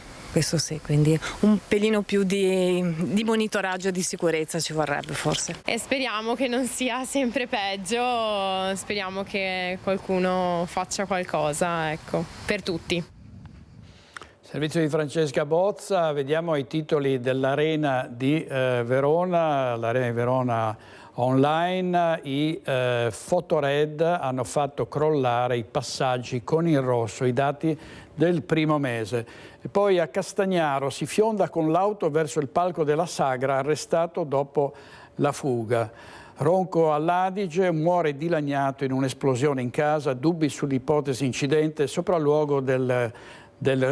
quindi un pelino più di monitoraggio e di sicurezza ci vorrebbe forse. E speriamo che non sia sempre peggio, speriamo che qualcuno faccia qualcosa, ecco, per tutti. Servizio di Francesca Bozza, vediamo i titoli dell'Arena di Verona, l'Arena di Verona online. I Fotored hanno fatto crollare i passaggi con il rosso, i dati del primo mese. E poi a Castagnaro si fionda con l'auto verso il palco della Sagra, arrestato dopo la fuga. Ronco all'Adige, muore dilaniato in un'esplosione in casa, dubbi sull'ipotesi incidente, sopralluogo del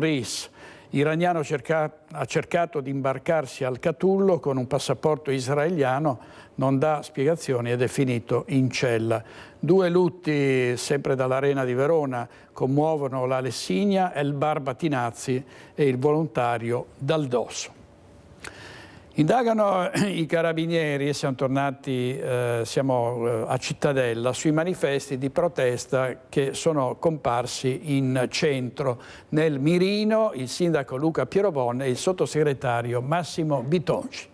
RIS. Iraniano ha cercato di imbarcarsi al Catullo con un passaporto israeliano, non dà spiegazioni ed è finito in cella. 2 lutti sempre dall'Arena di Verona commuovono la Lessigna, El Barba Tinazzi e il volontario Dal Dosso. Indagano i carabinieri, siamo tornati a Cittadella, sui manifesti di protesta che sono comparsi in centro. Nel mirino il sindaco Luca Pierobon e il sottosegretario Massimo Bitonci.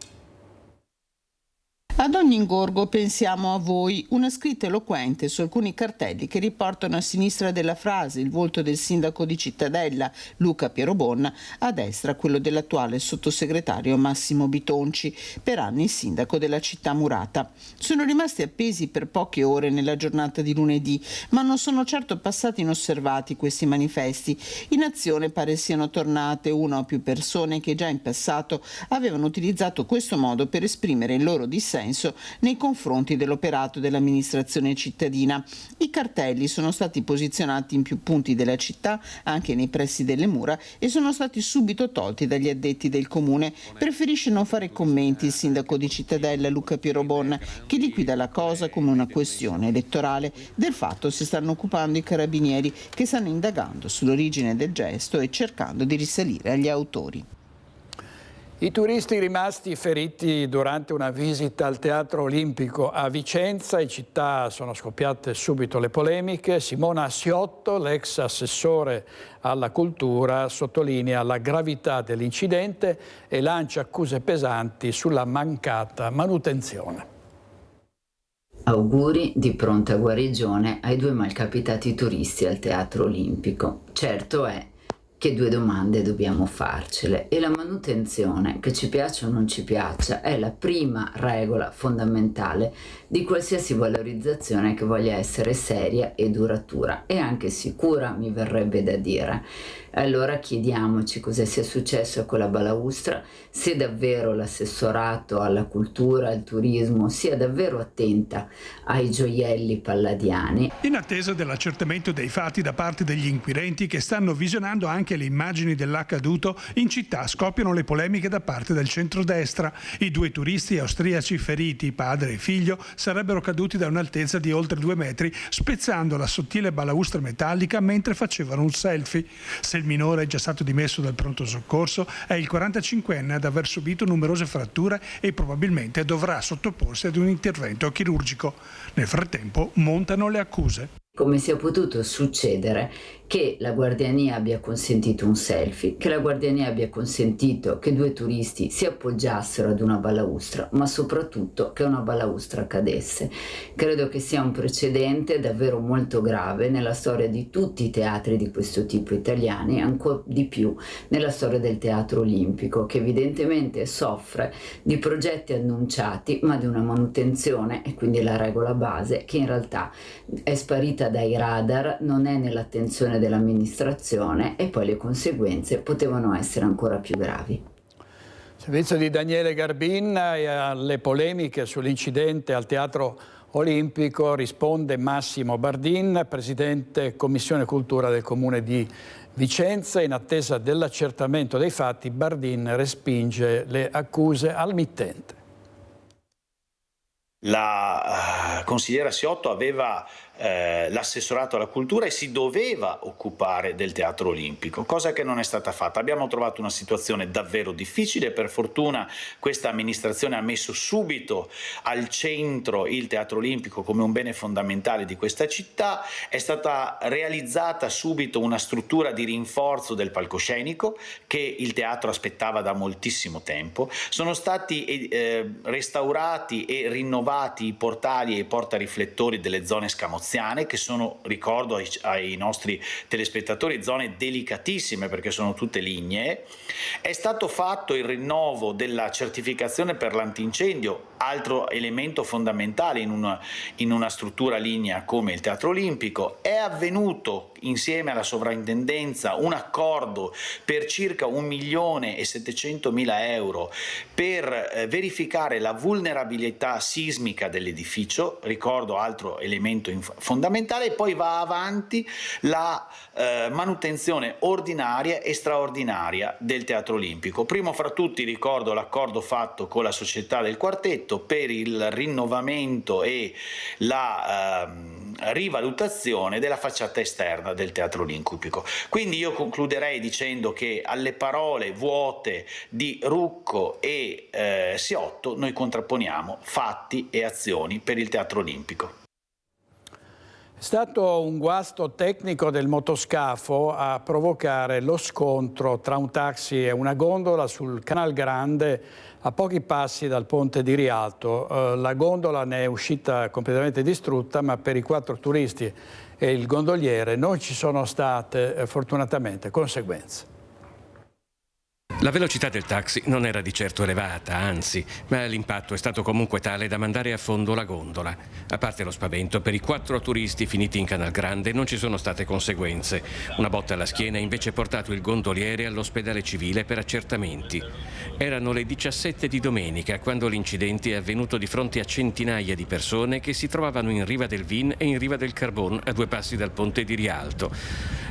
Ad ogni ingorgo pensiamo a voi, una scritta eloquente su alcuni cartelli che riportano a sinistra della frase il volto del sindaco di Cittadella, Luca Pierobon, a destra quello dell'attuale sottosegretario Massimo Bitonci, per anni sindaco della città murata. Sono rimasti appesi per poche ore nella giornata di lunedì, ma non sono certo passati inosservati questi manifesti. In azione pare siano tornate una o più persone che già in passato avevano utilizzato questo modo per esprimere il loro dissenso nei confronti dell'operato dell'amministrazione cittadina. I cartelli sono stati posizionati in più punti della città, anche nei pressi delle mura, e sono stati subito tolti dagli addetti del comune. Preferisce non fare commenti il sindaco di Cittadella Luca Pierobon, che liquida la cosa come una questione elettorale. Del fatto si stanno occupando i carabinieri, che stanno indagando sull'origine del gesto e cercando di risalire agli autori. I turisti rimasti feriti durante una visita al Teatro Olimpico a Vicenza, in città sono scoppiate subito le polemiche. Simona Assiotto, l'ex assessore alla cultura, sottolinea la gravità dell'incidente e lancia accuse pesanti sulla mancata manutenzione. Auguri di pronta guarigione ai due malcapitati turisti al Teatro Olimpico. Certo è che due domande dobbiamo farcele, e la manutenzione, che ci piaccia o non ci piaccia, è la prima regola fondamentale di qualsiasi valorizzazione che voglia essere seria e duratura e anche sicura, mi verrebbe da dire. Allora chiediamoci cosa sia successo a quella balaustra, se davvero l'assessorato alla cultura, al turismo sia davvero attenta ai gioielli palladiani. In attesa dell'accertamento dei fatti da parte degli inquirenti che stanno visionando anche le immagini dell'accaduto, in città scoppiano le polemiche da parte del centrodestra. I due turisti austriaci feriti, padre e figlio, sarebbero caduti da un'altezza di oltre 2 metri, spezzando la sottile balaustra metallica mentre facevano un selfie. Se il minore è già stato dimesso dal pronto soccorso, è il 45enne ad aver subito numerose fratture e probabilmente dovrà sottoporsi ad un intervento chirurgico. Nel frattempo montano le accuse. Come sia potuto succedere che la Guardiania abbia consentito un selfie, che la Guardiania abbia consentito che due turisti si appoggiassero ad una balaustra, ma soprattutto che una balaustra cadesse. Credo che sia un precedente davvero molto grave nella storia di tutti i teatri di questo tipo italiani, ancora di più nella storia del Teatro Olimpico, che evidentemente soffre di progetti annunciati, ma di una manutenzione, e quindi la regola base, che in realtà è sparita dai radar, non è nell'attenzione dell'amministrazione, e poi le conseguenze potevano essere ancora più gravi. Servizio di Daniele Garbin. E alle polemiche sull'incidente al Teatro Olimpico risponde Massimo Bardin, presidente Commissione Cultura del Comune di Vicenza. In attesa dell'accertamento dei fatti, Bardin respinge le accuse al mittente. La consigliera Assiotto aveva l'assessorato alla cultura e si doveva occupare del Teatro Olimpico, cosa che non è stata fatta. Abbiamo trovato una situazione davvero difficile. Per fortuna questa amministrazione ha messo subito al centro il Teatro Olimpico come un bene fondamentale di questa città. È stata realizzata subito una struttura di rinforzo del palcoscenico che il teatro aspettava da moltissimo tempo. Sono stati restaurati e rinnovati i portali e i portariflettori delle zone scamozzate, che sono, ricordo ai nostri telespettatori, zone delicatissime perché sono tutte lignee. È stato fatto il rinnovo della certificazione per l'antincendio, altro elemento fondamentale in una struttura lignea come il Teatro Olimpico. È avvenuto insieme alla sovrintendenza un accordo per circa 1.700.000 euro per verificare la vulnerabilità sismica dell'edificio, ricordo altro elemento fondamentale, e poi va avanti la manutenzione ordinaria e straordinaria del Teatro Olimpico. Primo fra tutti ricordo l'accordo fatto con la società del Quartetto per il rinnovamento e la rivalutazione della facciata esterna del Teatro Olimpico. Quindi io concluderei dicendo che alle parole vuote di Rucco e Assiotto noi contrapponiamo fatti e azioni per il Teatro Olimpico. È stato un guasto tecnico del motoscafo a provocare lo scontro tra un taxi e una gondola sul Canal Grande a pochi passi dal ponte di Rialto. La gondola ne è uscita completamente distrutta, ma per i 4 turisti e il gondoliere non ci sono state fortunatamente conseguenze. La velocità del taxi non era di certo elevata, anzi, ma l'impatto è stato comunque tale da mandare a fondo la gondola. A parte lo spavento, per i 4 turisti finiti in Canal Grande non ci sono state conseguenze. Una botta alla schiena ha invece portato il gondoliere all'ospedale civile per accertamenti. Erano le 17 di domenica quando l'incidente è avvenuto di fronte a centinaia di persone che si trovavano in riva del Vin e in riva del Carbon, a 2 passi dal ponte di Rialto.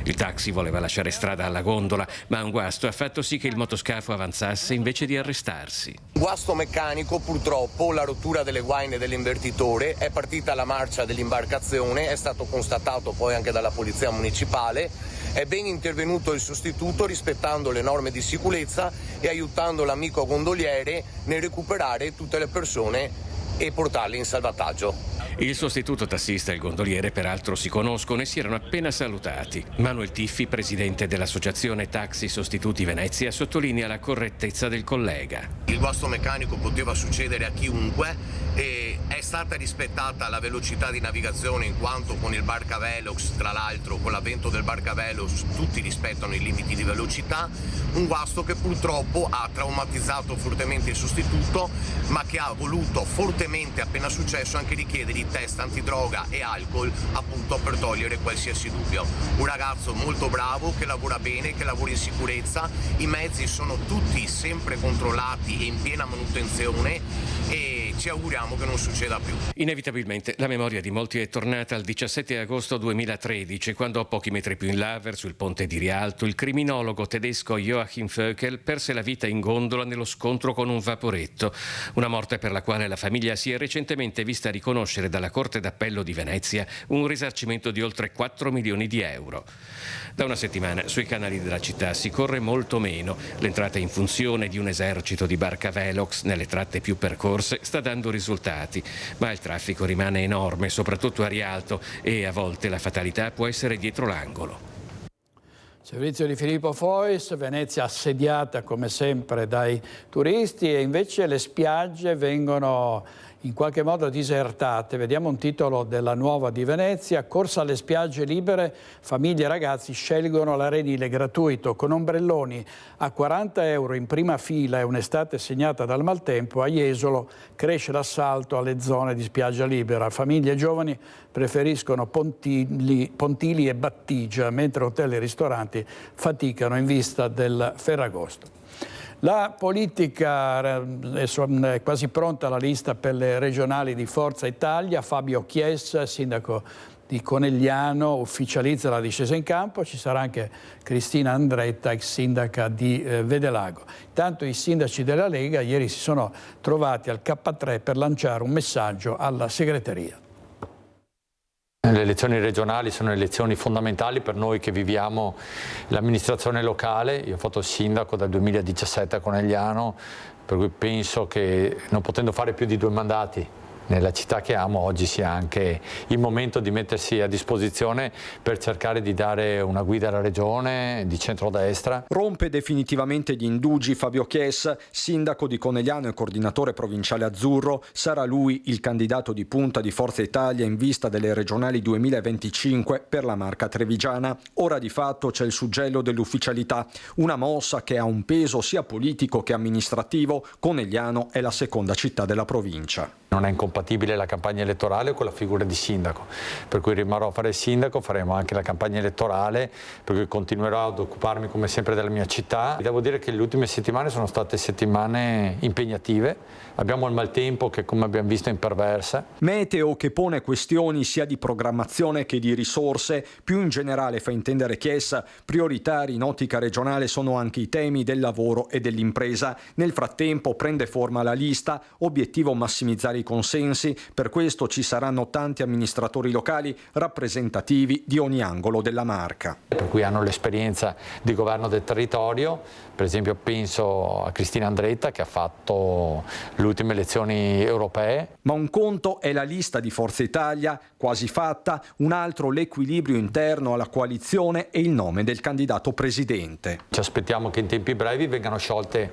Il taxi voleva lasciare strada alla gondola, ma un guasto ha fatto sì che il motoscafo avanzasse invece di arrestarsi. Guasto meccanico, purtroppo, la rottura delle guaine dell'invertitore, è partita la marcia dell'imbarcazione, è stato constatato poi anche dalla polizia municipale, è ben intervenuto il sostituto rispettando le norme di sicurezza e aiutando l'amico gondoliere nel recuperare tutte le persone e portarle in salvataggio. Il sostituto tassista e il gondoliere peraltro si conoscono e si erano appena salutati. Manuel Tiffi, presidente dell'associazione Taxi Sostituti Venezia, sottolinea la correttezza del collega. Il guasto meccanico poteva succedere a chiunque e è stata rispettata la velocità di navigazione in quanto con il Barcavelox, tra l'altro con l'avvento del Barcavelox, tutti rispettano i limiti di velocità. Un guasto che purtroppo ha traumatizzato fortemente il sostituto, ma che ha voluto fortemente, appena successo, anche richiedere i test antidroga e alcol, appunto per togliere qualsiasi dubbio. Un ragazzo molto bravo, che lavora bene, che lavora in sicurezza, i mezzi sono tutti sempre controllati e in piena manutenzione e ci auguriamo che non succeda più. Inevitabilmente la memoria di molti è tornata al 17 agosto 2013, quando a pochi metri più in là, verso il ponte di Rialto, il criminologo tedesco Joachim Vöckel perse la vita in gondola nello scontro con un vaporetto, una morte per la quale la famiglia si è recentemente vista riconoscere dalla Corte d'Appello di Venezia un risarcimento di oltre 4 milioni di euro. Da una settimana sui canali della città si corre molto meno. L'entrata in funzione di un esercito di Barcavelox nelle tratte più percorse sta dando risultati, ma il traffico rimane enorme, soprattutto a Rialto, e a volte la fatalità può essere dietro l'angolo. Servizio di Filippo Fois, Venezia assediata come sempre dai turisti e invece le spiagge vengono in qualche modo disertate. Vediamo un titolo della Nuova di Venezia: corsa alle spiagge libere, famiglie e ragazzi scelgono l'arenile gratuito con ombrelloni a 40 euro in prima fila e un'estate segnata dal maltempo. A Jesolo cresce l'assalto alle zone di spiaggia libera. Famiglie e giovani preferiscono Pontili e Battigia, mentre hotel e ristoranti faticano in vista del Ferragosto. La politica è quasi pronta la lista per le regionali di Forza Italia. Fabio Chies, sindaco di Conegliano, ufficializza la discesa in campo. Ci sarà anche Cristina Andretta, ex sindaca di Vedelago. Intanto i sindaci della Lega ieri si sono trovati al K3 per lanciare un messaggio alla segreteria. Le elezioni regionali sono elezioni fondamentali per noi che viviamo l'amministrazione locale. Io ho fatto il sindaco dal 2017 a Conegliano, per cui penso che non potendo fare più di 2 mandati nella città che amo, oggi sia anche il momento di mettersi a disposizione per cercare di dare una guida alla regione di centrodestra. Rompe definitivamente gli indugi Fabio Chies, sindaco di Conegliano e coordinatore provinciale azzurro. Sarà lui il candidato di punta di Forza Italia in vista delle regionali 2025 per la Marca trevigiana. Ora di fatto c'è il suggello dell'ufficialità, una mossa che ha un peso sia politico che amministrativo. Conegliano è la seconda città della provincia. Non è incompatibile la campagna elettorale con la figura di sindaco, per cui rimarrò a fare il sindaco, faremo anche la campagna elettorale, per cui continuerò ad occuparmi come sempre della mia città. Devo dire che le ultime settimane sono state settimane impegnative, abbiamo il maltempo che come abbiamo visto è imperversa. Meteo che pone questioni sia di programmazione che di risorse, più in generale fa intendere Chies, prioritari in ottica regionale sono anche i temi del lavoro e dell'impresa. Nel frattempo prende forma la lista, obiettivo massimizzare i consensi consensi, per questo ci saranno tanti amministratori locali rappresentativi di ogni angolo della Marca. Per cui hanno l'esperienza di governo del territorio, per esempio penso a Cristina Andretta che ha fatto le ultime elezioni europee. Ma un conto è la lista di Forza Italia, quasi fatta, un altro l'equilibrio interno alla coalizione e il nome del candidato presidente. Ci aspettiamo che in tempi brevi vengano sciolte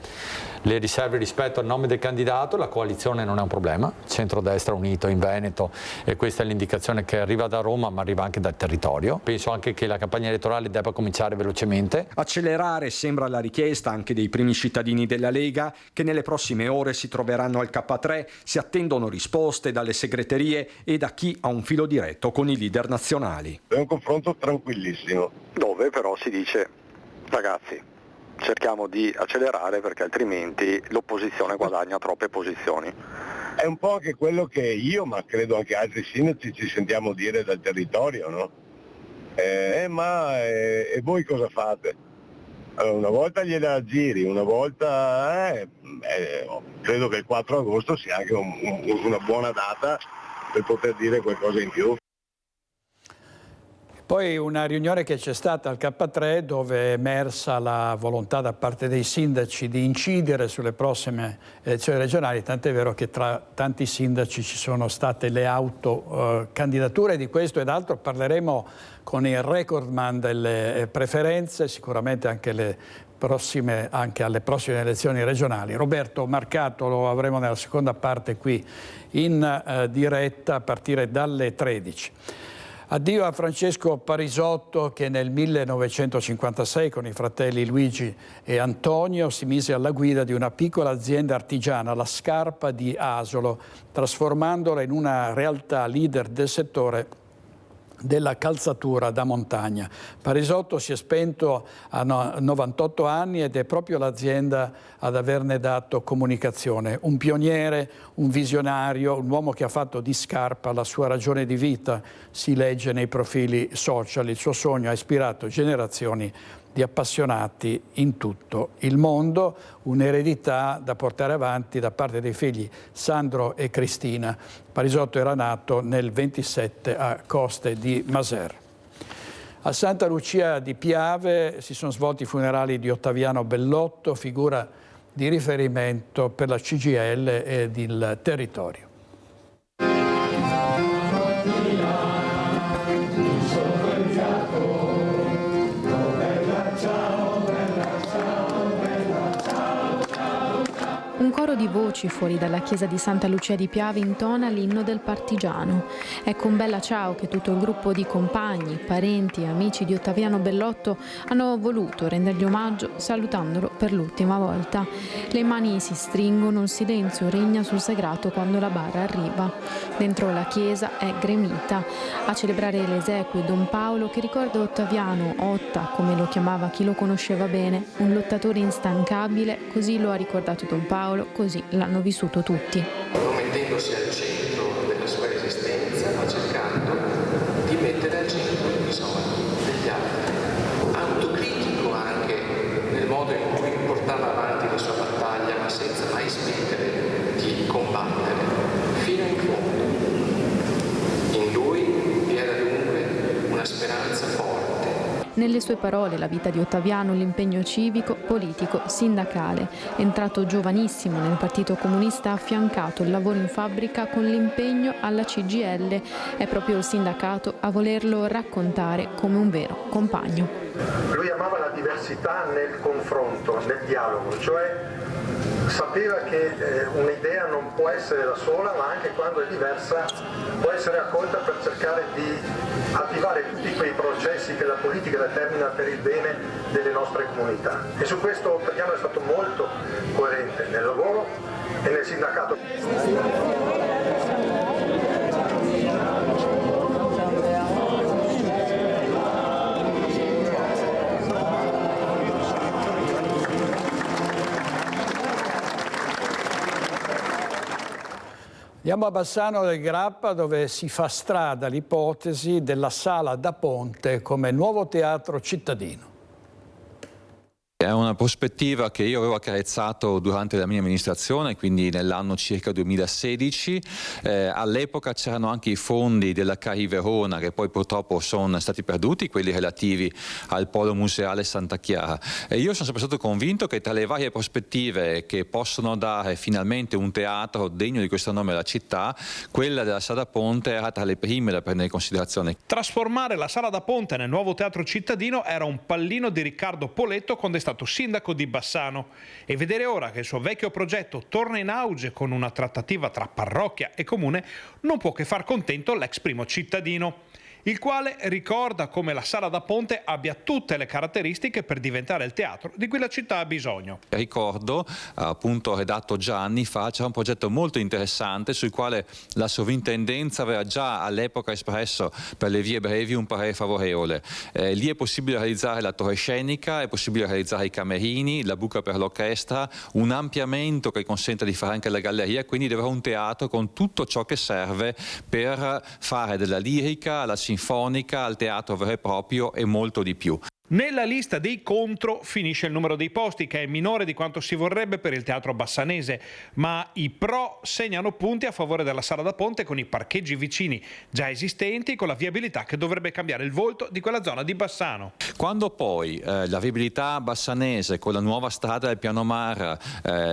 le riserve rispetto al nome del candidato, la coalizione non è un problema, centrodestra unito in Veneto, e questa è l'indicazione che arriva da Roma ma arriva anche dal territorio. Penso anche che la campagna elettorale debba cominciare velocemente. Accelerare sembra la richiesta anche dei primi cittadini della Lega che nelle prossime ore si troveranno al K3, si attendono risposte dalle segreterie e da chi ha un filo diretto con i leader nazionali. È un confronto tranquillissimo, dove però si dice ragazzi cerchiamo di accelerare perché altrimenti l'opposizione guadagna troppe posizioni. È un po' anche quello che io, ma credo anche altri sindaci, ci sentiamo dire dal territorio, no? E voi cosa fate? Allora, una volta gliela giri, una volta credo che il 4 agosto sia anche una buona data per poter dire qualcosa in più. Poi una riunione che c'è stata al K3 dove è emersa la volontà da parte dei sindaci di incidere sulle prossime elezioni regionali, tant'è vero che tra tanti sindaci ci sono state le autocandidature. Di questo ed altro parleremo con il recordman delle preferenze, sicuramente anche alle prossime elezioni regionali. Roberto Marcato lo avremo nella seconda parte qui in diretta a partire dalle 13. Addio a Francesco Parisotto che nel 1956 con i fratelli Luigi e Antonio si mise alla guida di una piccola azienda artigiana, la Scarpa di Asolo, trasformandola in una realtà leader del settore della calzatura da montagna. Parisotto si è spento a 98 anni ed è proprio l'azienda ad averne dato comunicazione. Un pioniere, un visionario, un uomo che ha fatto di Scarpa la sua ragione di vita, si legge nei profili social. Il suo sogno ha ispirato generazioni di appassionati in tutto il mondo, un'eredità da portare avanti da parte dei figli Sandro e Cristina. Parisotto era nato nel 27 a Coste di Maser. A Santa Lucia di Piave si sono svolti i funerali di Ottaviano Bellotto, figura di riferimento per la CGIL ed il territorio. Un coro di voci fuori dalla chiesa di Santa Lucia di Piave intona l'inno del partigiano. È con bella ciao che tutto il gruppo di compagni, parenti e amici di Ottaviano Bellotto hanno voluto rendergli omaggio salutandolo per l'ultima volta. Le mani si stringono, il silenzio regna sul sagrato quando la bara arriva. Dentro la chiesa è gremita. A celebrare le esequie Don Paolo che ricorda Ottaviano, Otta come lo chiamava chi lo conosceva bene, un lottatore instancabile, così lo ha ricordato Don Paolo. Così l'hanno vissuto tutti. Non mettendosi al centro della sua esistenza, ma cercando di mettere al centro i bisogni degli altri. Autocritico anche nel modo in cui portava avanti la sua battaglia, ma senza mai smettere di combattere fino in fondo. In lui vi era dunque una speranza forte. Nelle sue parole la vita di Ottaviano, l'impegno civico, politico, sindacale. Entrato giovanissimo nel Partito Comunista ha affiancato il lavoro in fabbrica con l'impegno alla CGIL. È proprio il sindacato a volerlo raccontare come un vero compagno. Lui amava la diversità nel confronto, nel dialogo, cioè sapeva che un'idea non può essere da sola, ma anche quando è diversa può essere accolta per cercare di attivare tutti quei processi che la politica determina per il bene delle nostre comunità. E su questo Ottaviano è stato molto coerente nel lavoro e nel sindacato. Andiamo a Bassano del Grappa dove si fa strada l'ipotesi della Sala da Ponte come nuovo teatro cittadino. È una prospettiva che io avevo accarezzato durante la mia amministrazione, quindi nell'anno circa 2016. All'epoca c'erano anche i fondi della CAI Verona, che poi purtroppo sono stati perduti, quelli relativi al polo museale Santa Chiara. E io sono sempre stato convinto che tra le varie prospettive che possono dare finalmente un teatro degno di questo nome alla città, quella della Sala Ponte era tra le prime da prendere in considerazione. Trasformare la Sala da Ponte nel nuovo teatro cittadino era un pallino di Riccardo Poletto quando è stato sindaco di Bassano, e vedere ora che il suo vecchio progetto torna in auge con una trattativa tra parrocchia e comune non può che far contento l'ex primo cittadino, il quale ricorda come la Sala da Ponte abbia tutte le caratteristiche per diventare il teatro di cui la città ha bisogno. Ricordo, appunto redatto già anni fa, c'era un progetto molto interessante sul quale la sovrintendenza aveva già all'epoca espresso per le vie brevi un parere favorevole. Lì è possibile realizzare la torre scenica, è possibile realizzare i camerini, la buca per l'orchestra, un ampliamento che consenta di fare anche la galleria, quindi deve avere un teatro con tutto ciò che serve per fare della lirica, la sinfonica, al teatro vero e proprio e molto di più. Nella lista dei contro finisce il numero dei posti, che è minore di quanto si vorrebbe per il teatro bassanese, ma i pro segnano punti a favore della Sala da Ponte con i parcheggi vicini già esistenti, con la viabilità che dovrebbe cambiare il volto di quella zona di Bassano. Quando poi la viabilità bassanese con la nuova strada del Piano Mar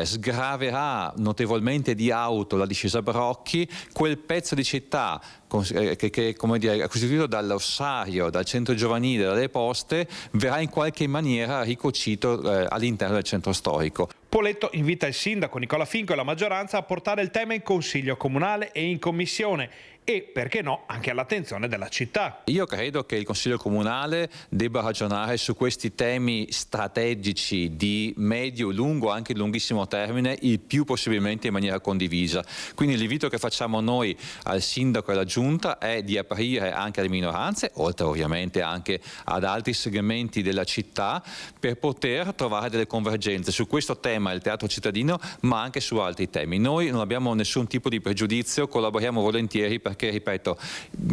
sgraverà notevolmente di auto la discesa Brocchi, quel pezzo di città che come dire, è costituito dall'ossario, dal centro giovanile, dalle poste, verrà in qualche maniera ricocito all'interno del centro storico. Poletto invita il sindaco Nicola Finco e la maggioranza a portare il tema in consiglio comunale e in commissione e, perché no, anche all'attenzione della città. Io credo che il Consiglio Comunale debba ragionare su questi temi strategici di medio, lungo, anche lunghissimo termine, il più possibilmente in maniera condivisa. Quindi l'invito che facciamo noi al sindaco e alla giunta è di aprire anche alle minoranze, oltre ovviamente anche ad altri segmenti della città, per poter trovare delle convergenze su questo tema, il teatro cittadino, ma anche su altri temi. Noi non abbiamo nessun tipo di pregiudizio, collaboriamo volentieri perché, ripeto,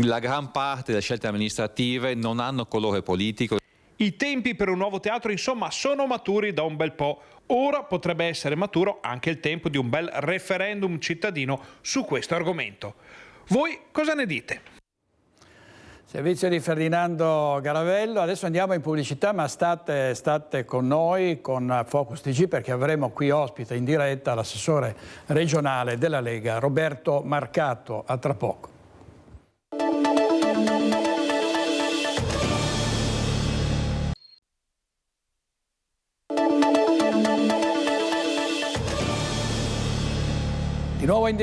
la gran parte delle scelte amministrative non hanno colore politico. I tempi per un nuovo teatro, insomma, sono maturi da un bel po'. Ora potrebbe essere maturo anche il tempo di un bel referendum cittadino su questo argomento. Voi cosa ne dite? Servizio di Ferdinando Garavello. Adesso andiamo in pubblicità, ma state con noi, con Focus TG, perché avremo qui ospite in diretta l'assessore regionale della Lega, Roberto Marcato. A tra poco. Di nuovo in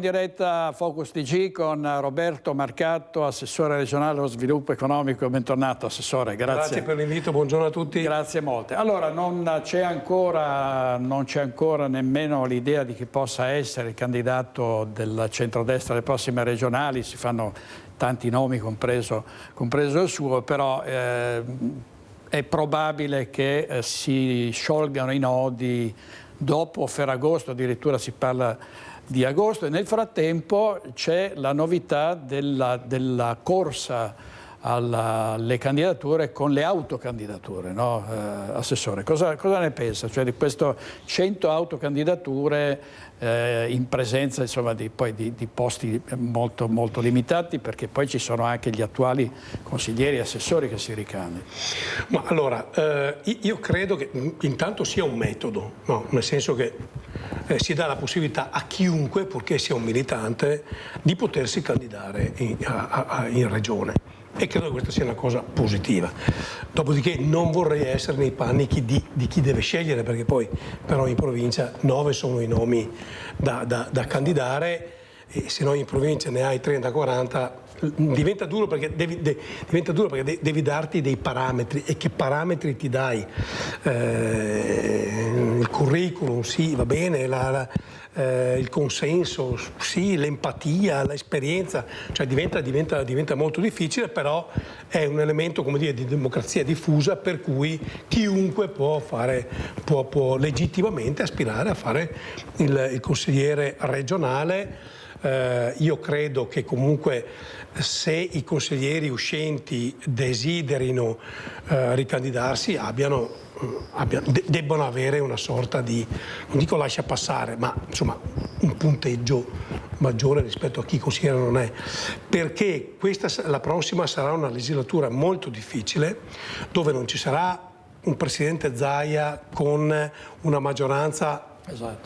diretta Focus TG con Roberto Marcato, assessore regionale allo sviluppo economico. Bentornato assessore, grazie. Grazie per l'invito, buongiorno a tutti. Grazie molte. Allora, non c'è ancora nemmeno l'idea di chi possa essere il candidato del centrodestra alle prossime regionali, si fanno tanti nomi, compreso il suo, però è probabile che si sciolgano i nodi dopo Ferragosto, addirittura si parla di agosto, e nel frattempo c'è la novità della corsa alle candidature con le autocandidature, no? Assessore, cosa ne pensa? Cioè di questo 100 autocandidature in presenza, insomma, di posti molto, molto limitati, perché poi ci sono anche gli attuali consiglieri e assessori che si ricandidano. Ma allora, io credo che intanto sia un metodo, no? Nel senso che si dà la possibilità a chiunque, purché sia un militante, di potersi candidare in regione. E credo che questa sia una cosa positiva. Dopodiché non vorrei essere nei panni di chi deve scegliere, perché poi però in provincia 9 sono i nomi da candidare, e se no in provincia ne hai 30-40 diventa duro perché devi darti dei parametri. E che parametri ti dai? Il curriculum, sì, va bene, il consenso, sì, l'empatia, l'esperienza, cioè diventa molto difficile, però è un elemento, come dire, di democrazia diffusa, per cui chiunque può legittimamente aspirare a fare il consigliere regionale. io credo che comunque se i consiglieri uscenti desiderino ricandidarsi debbano avere una sorta di, non dico lascia passare, ma insomma un punteggio maggiore rispetto a chi consigliere non è, perché la prossima sarà una legislatura molto difficile, dove non ci sarà un presidente Zaia con una maggioranza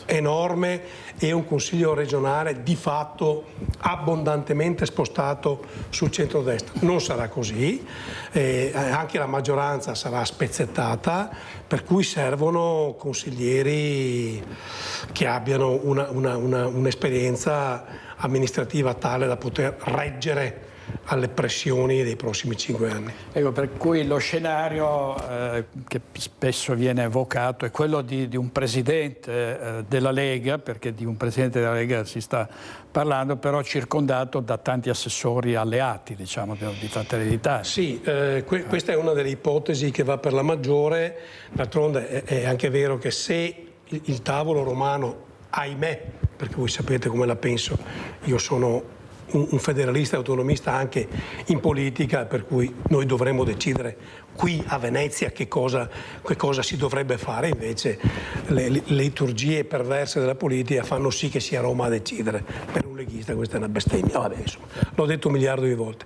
enorme e un consiglio regionale di fatto abbondantemente spostato sul centrodestra. Non sarà così, anche la maggioranza sarà spezzettata, per cui servono consiglieri che abbiano un'esperienza amministrativa tale da poter reggere alle pressioni dei prossimi 5 anni. Ecco, per cui lo scenario che spesso viene evocato è quello di un presidente della Lega, perché di un presidente della Lega si sta parlando, però circondato da tanti assessori alleati, diciamo, di Fratelli d'Italia. Sì, questa è una delle ipotesi che va per la maggiore. D'altronde è anche vero che se il tavolo romano, ahimè, perché voi sapete come la penso, io sono un federalista e autonomista anche in politica, per cui noi dovremmo decidere qui a Venezia che cosa si dovrebbe fare, invece le liturgie perverse della politica fanno sì che sia Roma a decidere. Per un leghista questa è una bestemmia, vabbè, insomma, l'ho detto un miliardo di volte.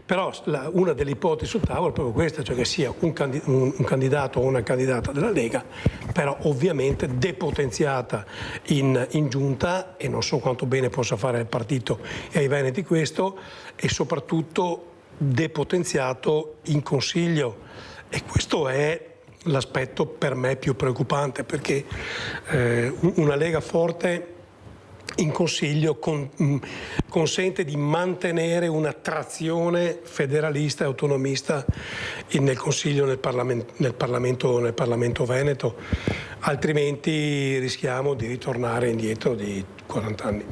Però una delle ipotesi sul tavolo è proprio questa, cioè che sia un candidato o una candidata della Lega, però ovviamente depotenziata in giunta, e non so quanto bene possa fare il partito e ai veneti questo, e soprattutto depotenziato in consiglio, e questo è l'aspetto per me più preoccupante, perché una Lega forte in consiglio consente di mantenere una trazione federalista e autonomista nel consiglio, nel Parlamento veneto, altrimenti rischiamo di ritornare indietro di 40 anni.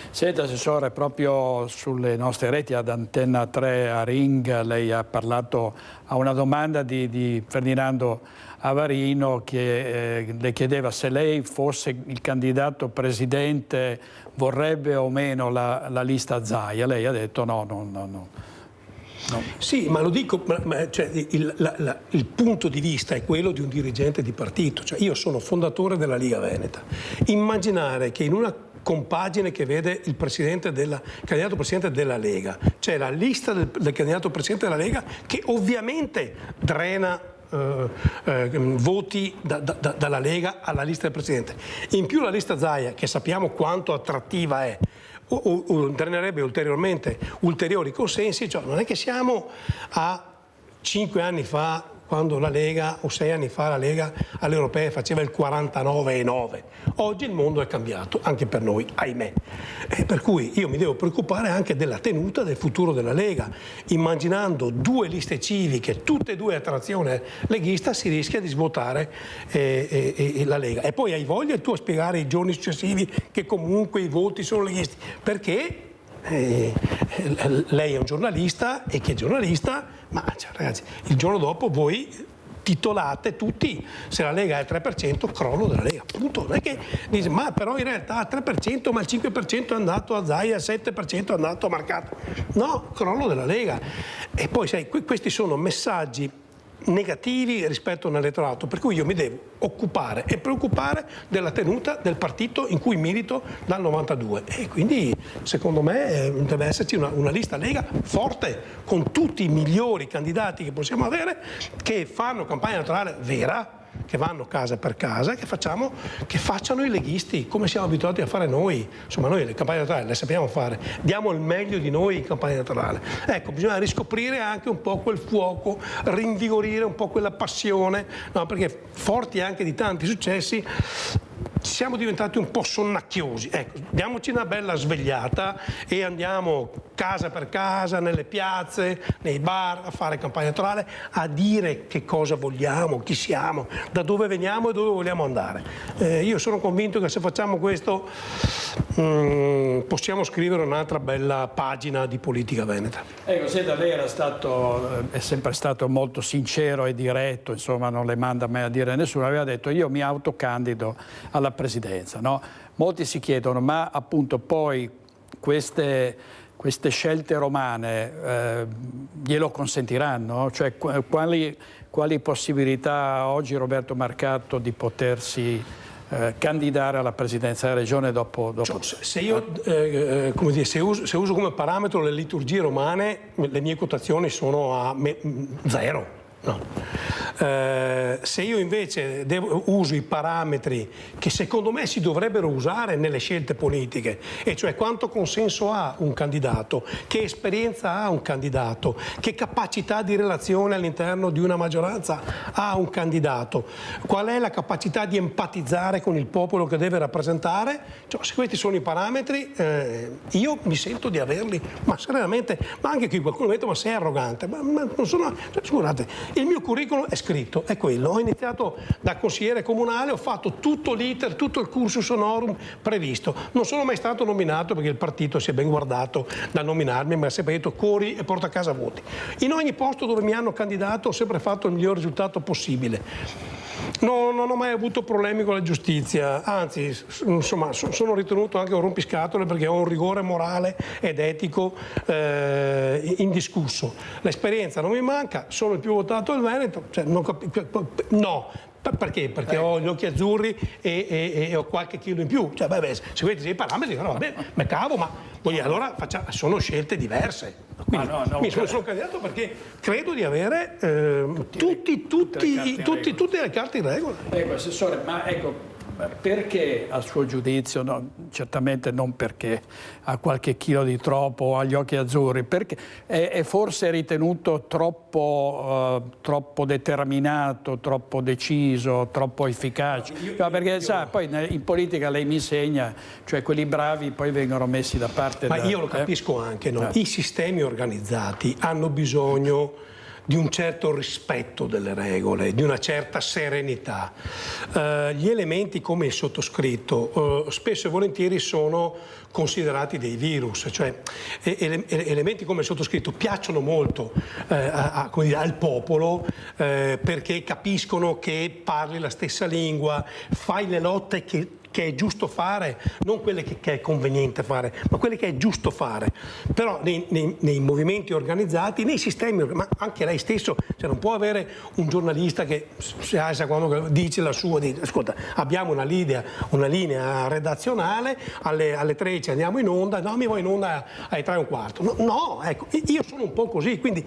Senta, Assessore, proprio sulle nostre reti ad Antenna 3 a Ring, lei ha parlato a una domanda di Ferdinando Avarino che le chiedeva se lei fosse il candidato presidente vorrebbe o meno la lista Zaia. Lei ha detto no. Sì, ma lo dico, cioè, il punto di vista è quello di un dirigente di partito. Cioè, io sono fondatore della Liga Veneta. Immaginare che in una compagine che vede il candidato presidente della Lega, c'è la lista del candidato presidente della Lega che ovviamente drena voti dalla Lega alla lista del presidente. In più la lista Zaia, che sappiamo quanto attrattiva è, drenerebbe ulteriori consensi, cioè non è che siamo a 5 anni fa, quando la Lega, o 6 anni fa la Lega alle europee faceva il 49,9. Oggi il mondo è cambiato, anche per noi, ahimè. Per cui io mi devo preoccupare anche della tenuta del futuro della Lega. Immaginando 2 liste civiche, tutte e 2 a trazione leghista, si rischia di svuotare la Lega. E poi hai voglia tu a spiegare i giorni successivi che comunque i voti sono leghisti. Perché? Lei è un giornalista, e che giornalista, ma cioè, ragazzi, il giorno dopo voi titolate tutti: se la Lega è al 3%, crollo della Lega, punto. Non è che dice, ma però in realtà al 3%, ma il 5% è andato a Zaia, il 7% è andato a Marcato. No, crollo della Lega. E poi sai, questi sono messaggi negativi rispetto a un elettorato, per cui io mi devo occupare e preoccupare della tenuta del partito in cui milito dal 92, e quindi secondo me deve esserci una lista Lega forte con tutti i migliori candidati che possiamo avere, che fanno campagna elettorale vera, che vanno casa per casa, che facciano i leghisti come siamo abituati a fare noi. Insomma, noi le campagne elettorali le sappiamo fare, diamo il meglio di noi in campagna elettorale. Ecco, bisogna riscoprire anche un po' quel fuoco, rinvigorire un po' quella passione, no? Perché forti anche di tanti successi siamo diventati un po' sonnacchiosi. Ecco, diamoci una bella svegliata e andiamo casa per casa, nelle piazze, nei bar, a fare campagna elettorale, a dire che cosa vogliamo, chi siamo, da dove veniamo e dove vogliamo andare. Io sono convinto che se facciamo questo possiamo scrivere un'altra bella pagina di politica veneta. Ecco, senta, lei è sempre stato molto sincero e diretto, insomma non le manda mai a dire a nessuno, aveva detto io mi autocandido alla presidenza, no? Molti si chiedono, ma appunto poi queste scelte romane glielo consentiranno? Cioè, quali possibilità ha oggi Roberto Marcato di potersi candidare alla presidenza della regione dopo? Se io come dire, se uso come parametro le liturgie romane, le mie quotazioni sono a 0. No. Se io invece uso i parametri che secondo me si dovrebbero usare nelle scelte politiche, e cioè quanto consenso ha un candidato, che esperienza ha un candidato, che capacità di relazione all'interno di una maggioranza ha un candidato, qual è la capacità di empatizzare con il popolo che deve rappresentare, cioè, se questi sono i parametri, io mi sento di averli, ma serenamente, ma anche qui qualcuno mi ha detto ma sei arrogante, ma non sono, scusate. Il mio curriculum è scritto, è quello. Ho iniziato da consigliere comunale, ho fatto tutto l'iter, tutto il cursus honorum previsto. Non sono mai stato nominato perché il partito si è ben guardato da nominarmi, ma ha sempre detto corri e porta a casa voti. In ogni posto dove mi hanno candidato ho sempre fatto il miglior risultato possibile. Non ho mai avuto problemi con la giustizia, anzi, insomma, sono ritenuto anche un rompiscatole perché ho un rigore morale ed etico indiscusso. L'esperienza non mi manca, sono il più votato del Veneto, cioè, no. Perché? Perché ho gli occhi azzurri e ho qualche chilo in più. Cioè, se vedete i parametri, no, vabbè, me cavo, ma allora sono scelte diverse. Quindi, mi sono candidato perché credo di avere tutte le carte in regola. Ecco, Assessore, ma ecco, perché a suo giudizio, no, certamente non perché ha qualche chilo di troppo o ha gli occhi azzurri, perché è forse ritenuto troppo determinato, troppo deciso, troppo efficace? Perché sa, poi in politica lei mi insegna, cioè quelli bravi poi vengono messi da parte. Ma io lo capisco anche, no? I sistemi organizzati hanno bisogno di un certo rispetto delle regole, di una certa serenità. Gli elementi come il sottoscritto spesso e volentieri sono considerati dei virus, cioè elementi come il sottoscritto piacciono molto al popolo perché capiscono che parli la stessa lingua, fai le lotte che è giusto fare, non quelle che è conveniente fare, ma quelle che è giusto fare. Però nei movimenti organizzati, nei sistemi, ma anche lei stesso, cioè non può avere un giornalista che si alza quando dice la sua, dice, ascolta, abbiamo una linea redazionale, alle 13 andiamo in onda, no, mi vuoi in onda alle 3:15. No, ecco, io sono un po' così, quindi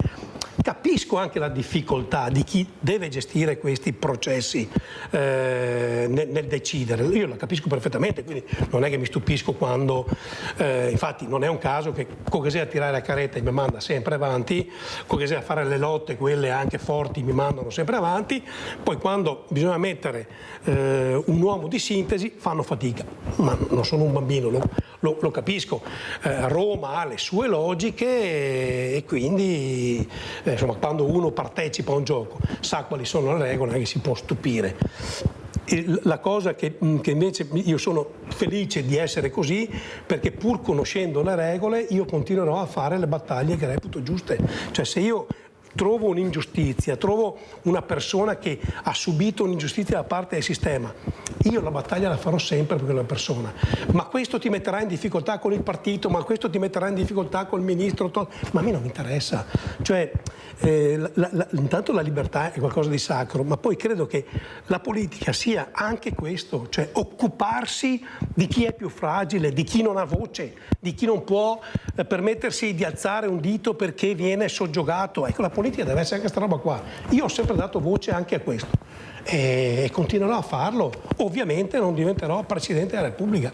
capisco anche la difficoltà di chi deve gestire questi processi nel decidere. Io la capisco perfettamente, quindi non è che mi stupisco quando, infatti non è un caso che Coghesia a tirare la carretta mi manda sempre avanti, Coghesia a fare le lotte, quelle anche forti, mi mandano sempre avanti, poi quando bisogna mettere un uomo di sintesi fanno fatica, ma non sono un bambino, lo capisco. Roma ha le sue logiche e quindi insomma, quando uno partecipa a un gioco sa quali sono le regole, non è che si può stupire. La cosa che invece io sono felice di essere così, perché pur conoscendo le regole io continuerò a fare le battaglie che reputo giuste. Cioè, se io trovo un'ingiustizia, trovo una persona che ha subito un'ingiustizia da parte del sistema, io la battaglia la farò sempre per quella persona. Ma questo ti metterà in difficoltà con il partito, ma questo ti metterà in difficoltà col ministro, ma a me non mi interessa. Cioè, intanto la libertà è qualcosa di sacro, ma poi credo che la politica sia anche questo, cioè occuparsi di chi è più fragile, di chi non ha voce, di chi non può permettersi di alzare un dito perché viene soggiogato. Ecco, la politica deve essere anche questa roba qua. Io ho sempre dato voce anche a questo e continuerò a farlo. Ovviamente non diventerò Presidente della Repubblica.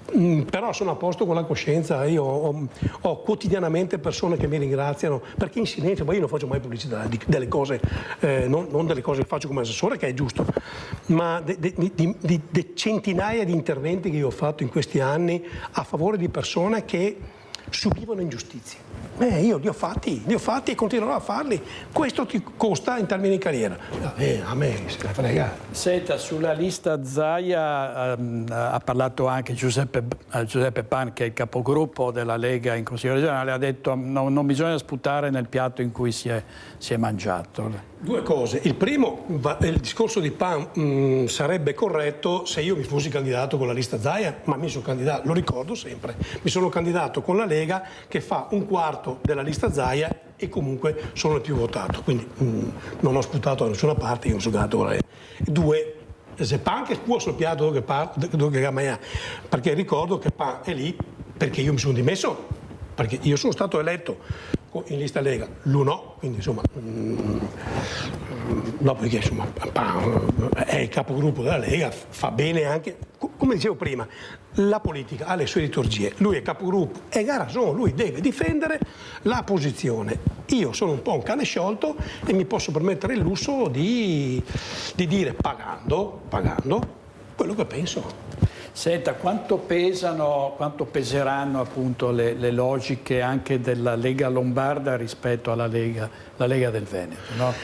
Però sono a posto con la coscienza, io ho quotidianamente persone che mi ringraziano, perché in silenzio, ma io non faccio mai pubblicità delle cose, non delle cose che faccio come assessore, che è giusto, ma di centinaia di interventi che io ho fatto in questi anni a favore di persone che subivano ingiustizie. Io li ho fatti e continuerò a farli. Questo ti costa in termini di carriera. A me se ne frega. Senta, sulla lista Zaia ha parlato anche Giuseppe Pan, che è il capogruppo della Lega in Consiglio regionale, ha detto non bisogna sputare nel piatto in cui si è mangiato. Due cose. Il primo, il discorso di PAN sarebbe corretto se io mi fossi candidato con la lista Zaia, ma mi sono candidato, lo ricordo sempre, mi sono candidato con la Lega che fa un quarto della lista Zaia e comunque sono il più votato, quindi non ho sputato da nessuna parte, io mi sono candidato con la Lega. Due, se PAN che può soppiato dove Gamaya, perché ricordo che PAN è lì perché io mi sono dimesso, perché io sono stato eletto in lista Lega, lui no, quindi insomma, no, perché insomma è il capogruppo della Lega, fa bene anche, come dicevo prima, la politica ha le sue liturgie, lui è capogruppo e Garazon, lui deve difendere la posizione. Io sono un po' un cane sciolto e mi posso permettere il lusso di dire pagando quello che penso. Senta, quanto peseranno appunto le logiche anche della Lega Lombarda rispetto alla Lega del Veneto? No?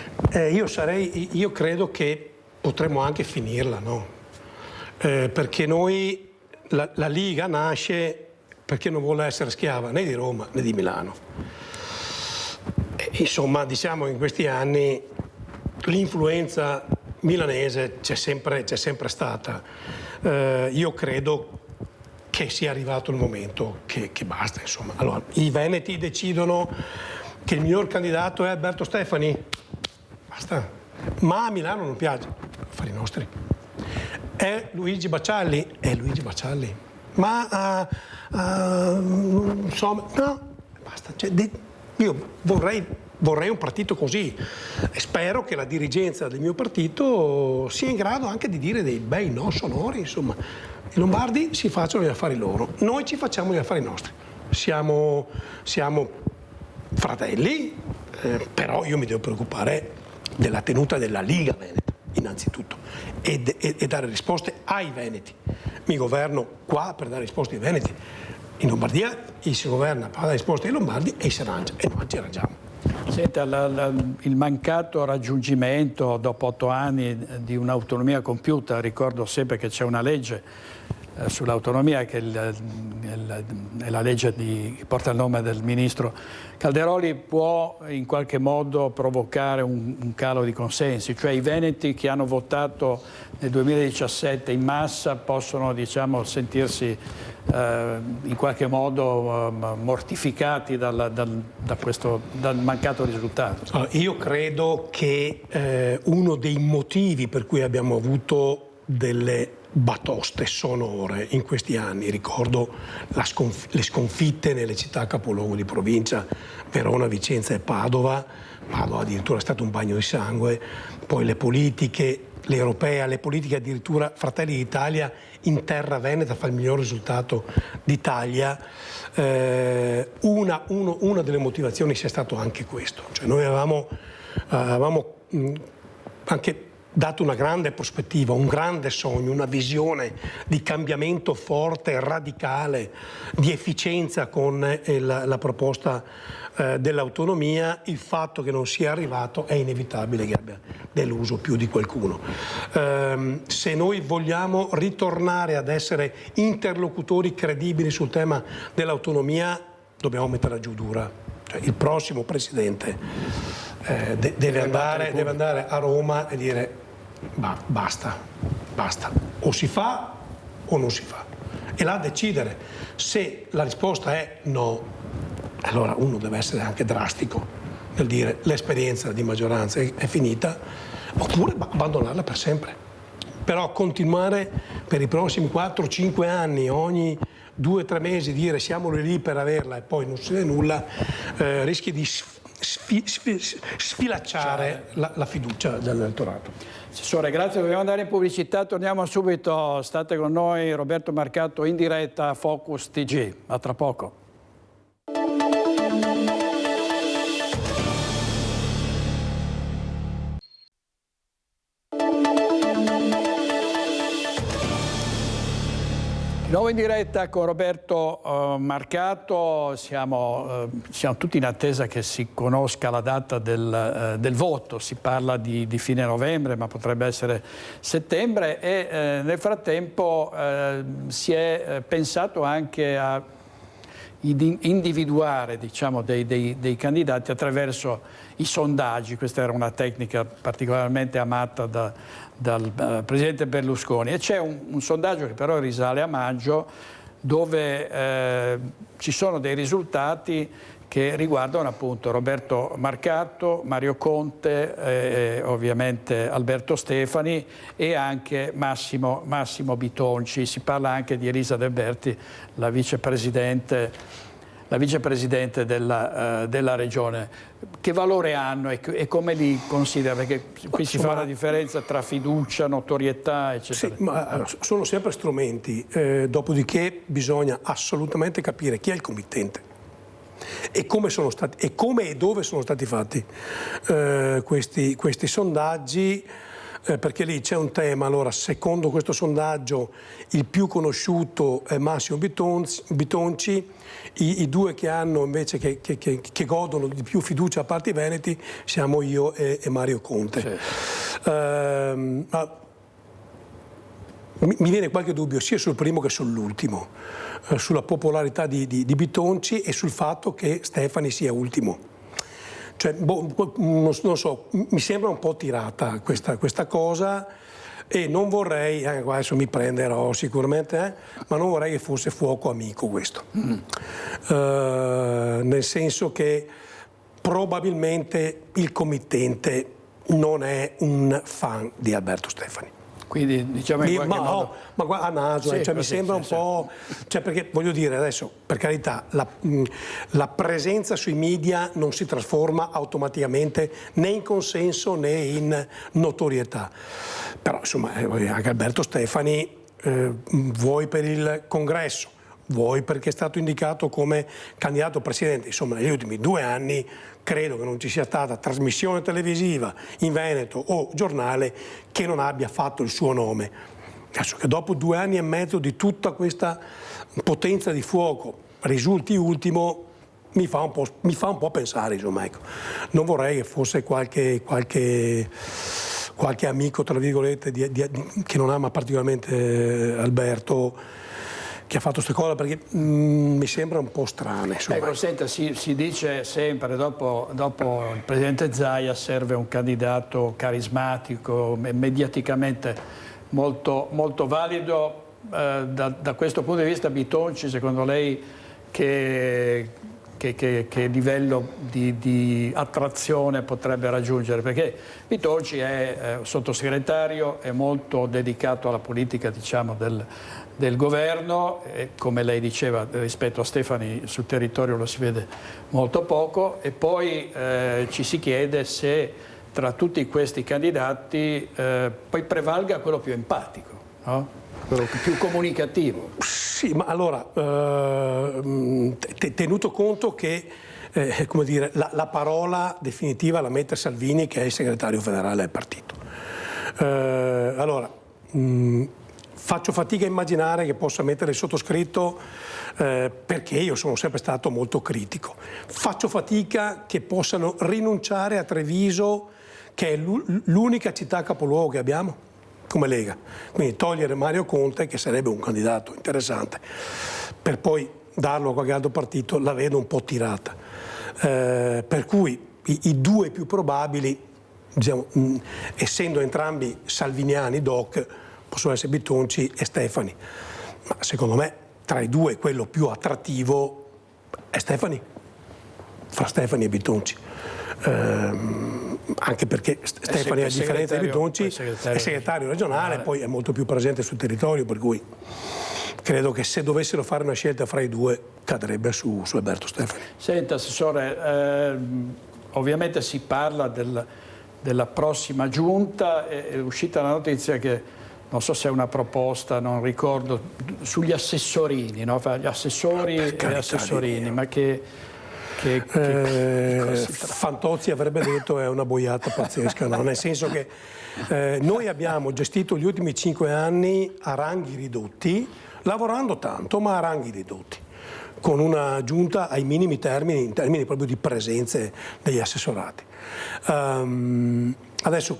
Io credo che potremmo anche finirla, no? Perché noi, la Liga nasce perché non vuole essere schiava né di Roma né di Milano. Insomma, diciamo in questi anni l'influenza milanese c'è sempre stata. Io credo che sia arrivato il momento che basta, insomma. Allora, i veneti decidono che il miglior candidato è Alberto Stefani, basta. Ma a Milano non piace, affari nostri. È Luigi Baccialli, Ma insomma, no, basta. Cioè, io vorrei un partito così e spero che la dirigenza del mio partito sia in grado anche di dire dei bei no sonori, insomma. I lombardi si facciano gli affari loro, noi ci facciamo gli affari nostri. Siamo fratelli, però io mi devo preoccupare della tenuta della Liga Veneta, innanzitutto, e dare risposte ai veneti. Mi governo qua per dare risposte ai veneti. In Lombardia si governa per dare risposte ai lombardi e si arrangia, e noi ci arrangiamo. Senta, il mancato raggiungimento dopo 8 anni di un'autonomia compiuta, ricordo sempre che c'è una legge sull'autonomia che è la legge che porta il nome del ministro Calderoli, può in qualche modo provocare un calo di consensi, cioè i veneti che hanno votato nel 2017 in massa possono, diciamo, sentirsi in qualche modo mortificati dal mancato risultato. Allora, io credo che uno dei motivi per cui abbiamo avuto delle batoste sonore in questi anni, ricordo le sconfitte nelle città capoluogo di provincia, Verona, Vicenza e Padova addirittura è stato un bagno di sangue, poi le politiche, l'europea, le politiche addirittura Fratelli d'Italia in terra veneta fa il miglior risultato d'Italia. Una delle motivazioni sia stato anche questo, cioè noi avevamo anche dato una grande prospettiva, un grande sogno, una visione di cambiamento forte, radicale, di efficienza con la proposta dell'autonomia. Il fatto che non sia arrivato è inevitabile che abbia deluso più di qualcuno. Se noi vogliamo ritornare ad essere interlocutori credibili sul tema dell'autonomia, dobbiamo metterla giù dura. Cioè, il prossimo presidente deve andare a Roma e dire basta, o si fa o non si fa, e là decidere. Se la risposta è no, allora uno deve essere anche drastico nel dire l'esperienza di maggioranza è finita, oppure abbandonarla per sempre. Però continuare per i prossimi 4-5 anni, ogni 2 o 3 mesi dire siamo lì per averla e poi non succede nulla, rischi di sfilacciare la fiducia dell'elettorato. Assessore, grazie, dobbiamo andare in pubblicità, torniamo subito, state con noi, Roberto Marcato in diretta a Focus TG, a tra poco. Di nuovo in diretta con Roberto Marcato, siamo tutti in attesa che si conosca la data del voto, si parla di fine novembre ma potrebbe essere settembre e nel frattempo si è pensato anche a individuare, diciamo, dei candidati attraverso i sondaggi. Questa era una tecnica particolarmente amata dal presidente Berlusconi, e c'è un sondaggio che però risale a maggio, dove ci sono dei risultati che riguardano appunto Roberto Marcato, Mario Conte, ovviamente Alberto Stefani e anche Massimo Bitonci. Si parla anche di Elisa De Berti, la vicepresidente della regione. Che valore hanno e come li considera? Perché qui si fa la differenza tra fiducia, notorietà, eccetera. Sì, ma sono sempre strumenti, dopodiché bisogna assolutamente capire chi è il committente e come e dove sono stati fatti questi sondaggi, perché lì c'è un tema. Allora, secondo questo sondaggio il più conosciuto è Massimo Bitonci, i due che hanno invece che godono di più fiducia a parte i veneti siamo io e Mario Conte. Mi viene qualche dubbio sia sul primo che sull'ultimo, sulla popolarità di Bitonci e sul fatto che Stefani sia ultimo. Cioè, non so, mi sembra un po' tirata questa cosa, e non vorrei, adesso mi prenderò sicuramente, ma non vorrei che fosse fuoco amico questo. Nel senso che probabilmente il committente non è un fan di Alberto Stefani. Quindi diciamo in qualche modo... Ma a naso, sì, mi sembra un po'... Cioè, perché voglio dire adesso, per carità, la presenza sui media non si trasforma automaticamente né in consenso né in notorietà. Però insomma anche Alberto Stefani, vuoi per il congresso, vuoi perché è stato indicato come candidato presidente, insomma negli ultimi 2 anni credo che non ci sia stata trasmissione televisiva in Veneto o giornale che non abbia fatto il suo nome. Adesso che dopo 2 anni e mezzo di tutta questa potenza di fuoco risulti ultimo, mi fa un po' pensare, insomma, ecco. Non vorrei che fosse qualche amico, tra virgolette, che non ama particolarmente Alberto, che ha fatto queste cose, perché mi sembra un po' strane. Ecco, senta, si dice sempre, dopo il presidente Zaia serve un candidato carismatico, mediaticamente molto, molto valido. Da questo punto di vista Bitonci, secondo lei, che livello di attrazione potrebbe raggiungere? Perché Bitonci è sottosegretario, è molto dedicato alla politica, diciamo, del governo, e come lei diceva rispetto a Stefani sul territorio lo si vede molto poco, e poi ci si chiede se tra tutti questi candidati poi prevalga quello più empatico, no? Quello più comunicativo. Sì, ma allora, tenuto conto che come dire, la parola definitiva la mette Salvini, che è il segretario federale del partito. Allora, faccio fatica a immaginare che possa mettere il sottoscritto, perché io sono sempre stato molto critico. Faccio fatica che possano rinunciare a Treviso, che è l'unica città capoluogo che abbiamo come Lega, quindi togliere Mario Conte, che sarebbe un candidato interessante, per poi darlo a qualche altro partito, la vedo un po' tirata. Per cui i 2 più probabili, diciamo, essendo entrambi salviniani doc, possono essere Bitonci e Stefani, ma secondo me tra i 2 quello più attrattivo è Stefani, fra Stefani e Bitonci. Anche perché Stefani, a differenza di Bitonci, è segretario regionale, poi è molto più presente sul territorio, per cui credo che se dovessero fare una scelta fra i 2 cadrebbe su Alberto Stefani. Senta, Assessore, ovviamente si parla della prossima giunta, è uscita la notizia che, non so se è una proposta, non ricordo, sugli assessorini, no? Gli assessori e gli assessorini, ma che Fantozzi avrebbe detto è una boiata pazzesca, no? Nel senso che noi abbiamo gestito gli ultimi 5 anni a ranghi ridotti, lavorando tanto ma a ranghi ridotti, con una giunta ai minimi termini, in termini proprio di presenze degli assessorati. Adesso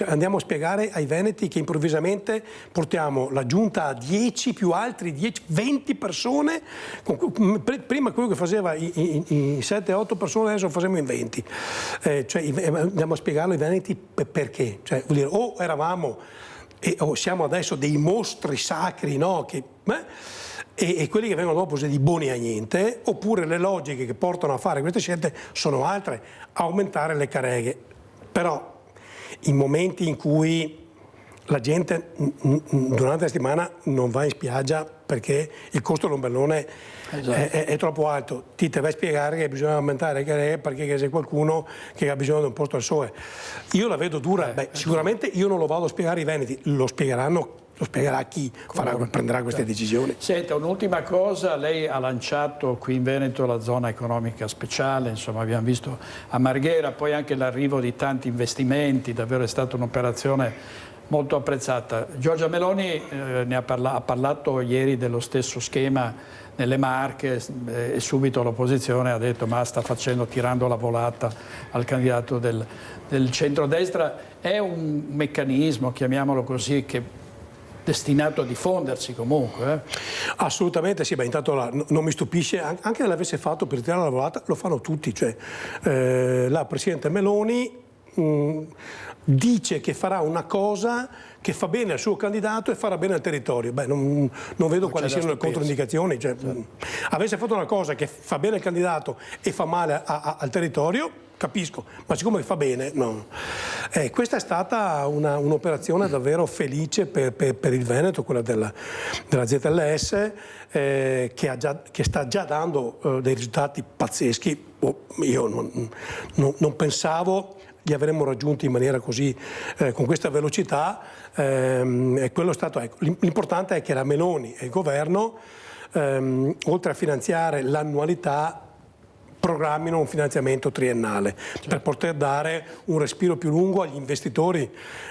andiamo a spiegare ai veneti che improvvisamente portiamo la giunta a 10 più altri 10, 20 persone, prima quello che faceva in 7-8 persone adesso lo facciamo in 20. Andiamo a spiegarlo ai veneti perché. Cioè, vuol dire, o eravamo o siamo adesso dei mostri sacri, no? E quelli che vengono dopo sono dei buoni a niente, oppure le logiche che portano a fare queste scelte sono altre, aumentare le carreghe. Però in momenti in cui la gente durante la settimana non va in spiaggia perché il costo dell'ombrellone è troppo alto, ti vai a spiegare che bisogna aumentare le carreghe perché c'è qualcuno che ha bisogno di un posto al sole. Io la vedo dura, sicuramente io non lo vado a spiegare ai veneti, lo spiegherà chi prenderà queste decisioni. Senta, un'ultima cosa, lei ha lanciato qui in Veneto la zona economica speciale, insomma abbiamo visto a Marghera, poi anche l'arrivo di tanti investimenti, davvero è stata un'operazione molto apprezzata. Giorgia Meloni ha parlato ieri dello stesso schema nelle Marche e subito l'opposizione ha detto ma sta tirando la volata al candidato del centrodestra. È un meccanismo, chiamiamolo così, che destinato a diffondersi comunque. Assolutamente sì, intanto non mi stupisce, anche se l'avesse fatto per tirare la volata, lo fanno tutti, la Presidente Meloni dice che farà una cosa che fa bene al suo candidato e farà bene al territorio. Non vedo quali siano le controindicazioni. Avesse fatto una cosa che fa bene al candidato e fa male al territorio, capisco, ma siccome fa bene, no. Questa è stata un'operazione davvero felice per il Veneto, quella della ZLS, che sta già dando dei risultati pazzeschi. Io non pensavo li avremmo raggiunti in maniera così, con questa velocità. Quello è stato, l'importante è che la Meloni e il governo, oltre a finanziare l'annualità, programmino un finanziamento triennale per poter dare un respiro più lungo agli investitori,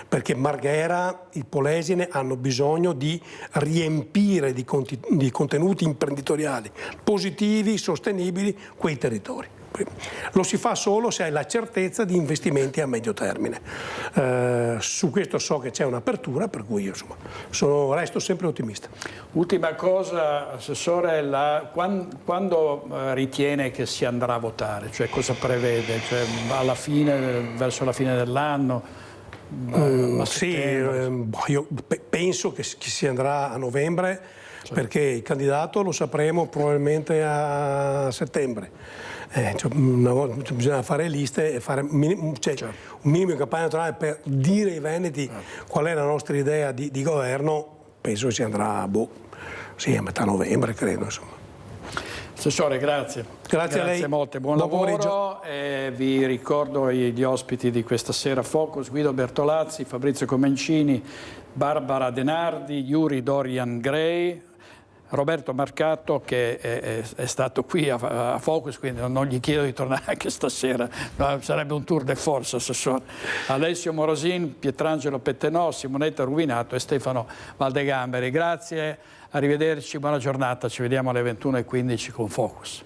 perché Marghera, il Polesine hanno bisogno di riempire di contenuti imprenditoriali positivi, sostenibili quei territori. Lo si fa solo se hai la certezza di investimenti a medio termine. Su questo so che c'è un'apertura, per cui io resto sempre ottimista. Ultima cosa, Assessore, quando ritiene che si andrà a votare? Cioè cosa prevede? Alla fine, verso la fine dell'anno? Sì, io penso che si andrà a novembre, perché il candidato lo sapremo probabilmente a settembre. Bisogna fare liste e fare un minimo di campagna elettorale per dire ai veneti qual è la nostra idea di governo. Penso che si andrà a metà novembre, credo. Assessore, grazie. Grazie a lei. Grazie molte, buon lavoro. Vi ricordo gli ospiti di questa sera: Focus, Guido Bertolazzi, Fabrizio Comencini, Barbara Denardi, Yuri Dorian Gray, Roberto Marcato, che è stato qui a Focus, quindi non gli chiedo di tornare anche stasera, sarebbe un tour de force, Assessore. Alessio Morosin, Pietrangelo Pettenò, Simonetta Rubinato e Stefano Valdegamberi. Grazie, arrivederci, buona giornata, ci vediamo alle 21:15 con Focus.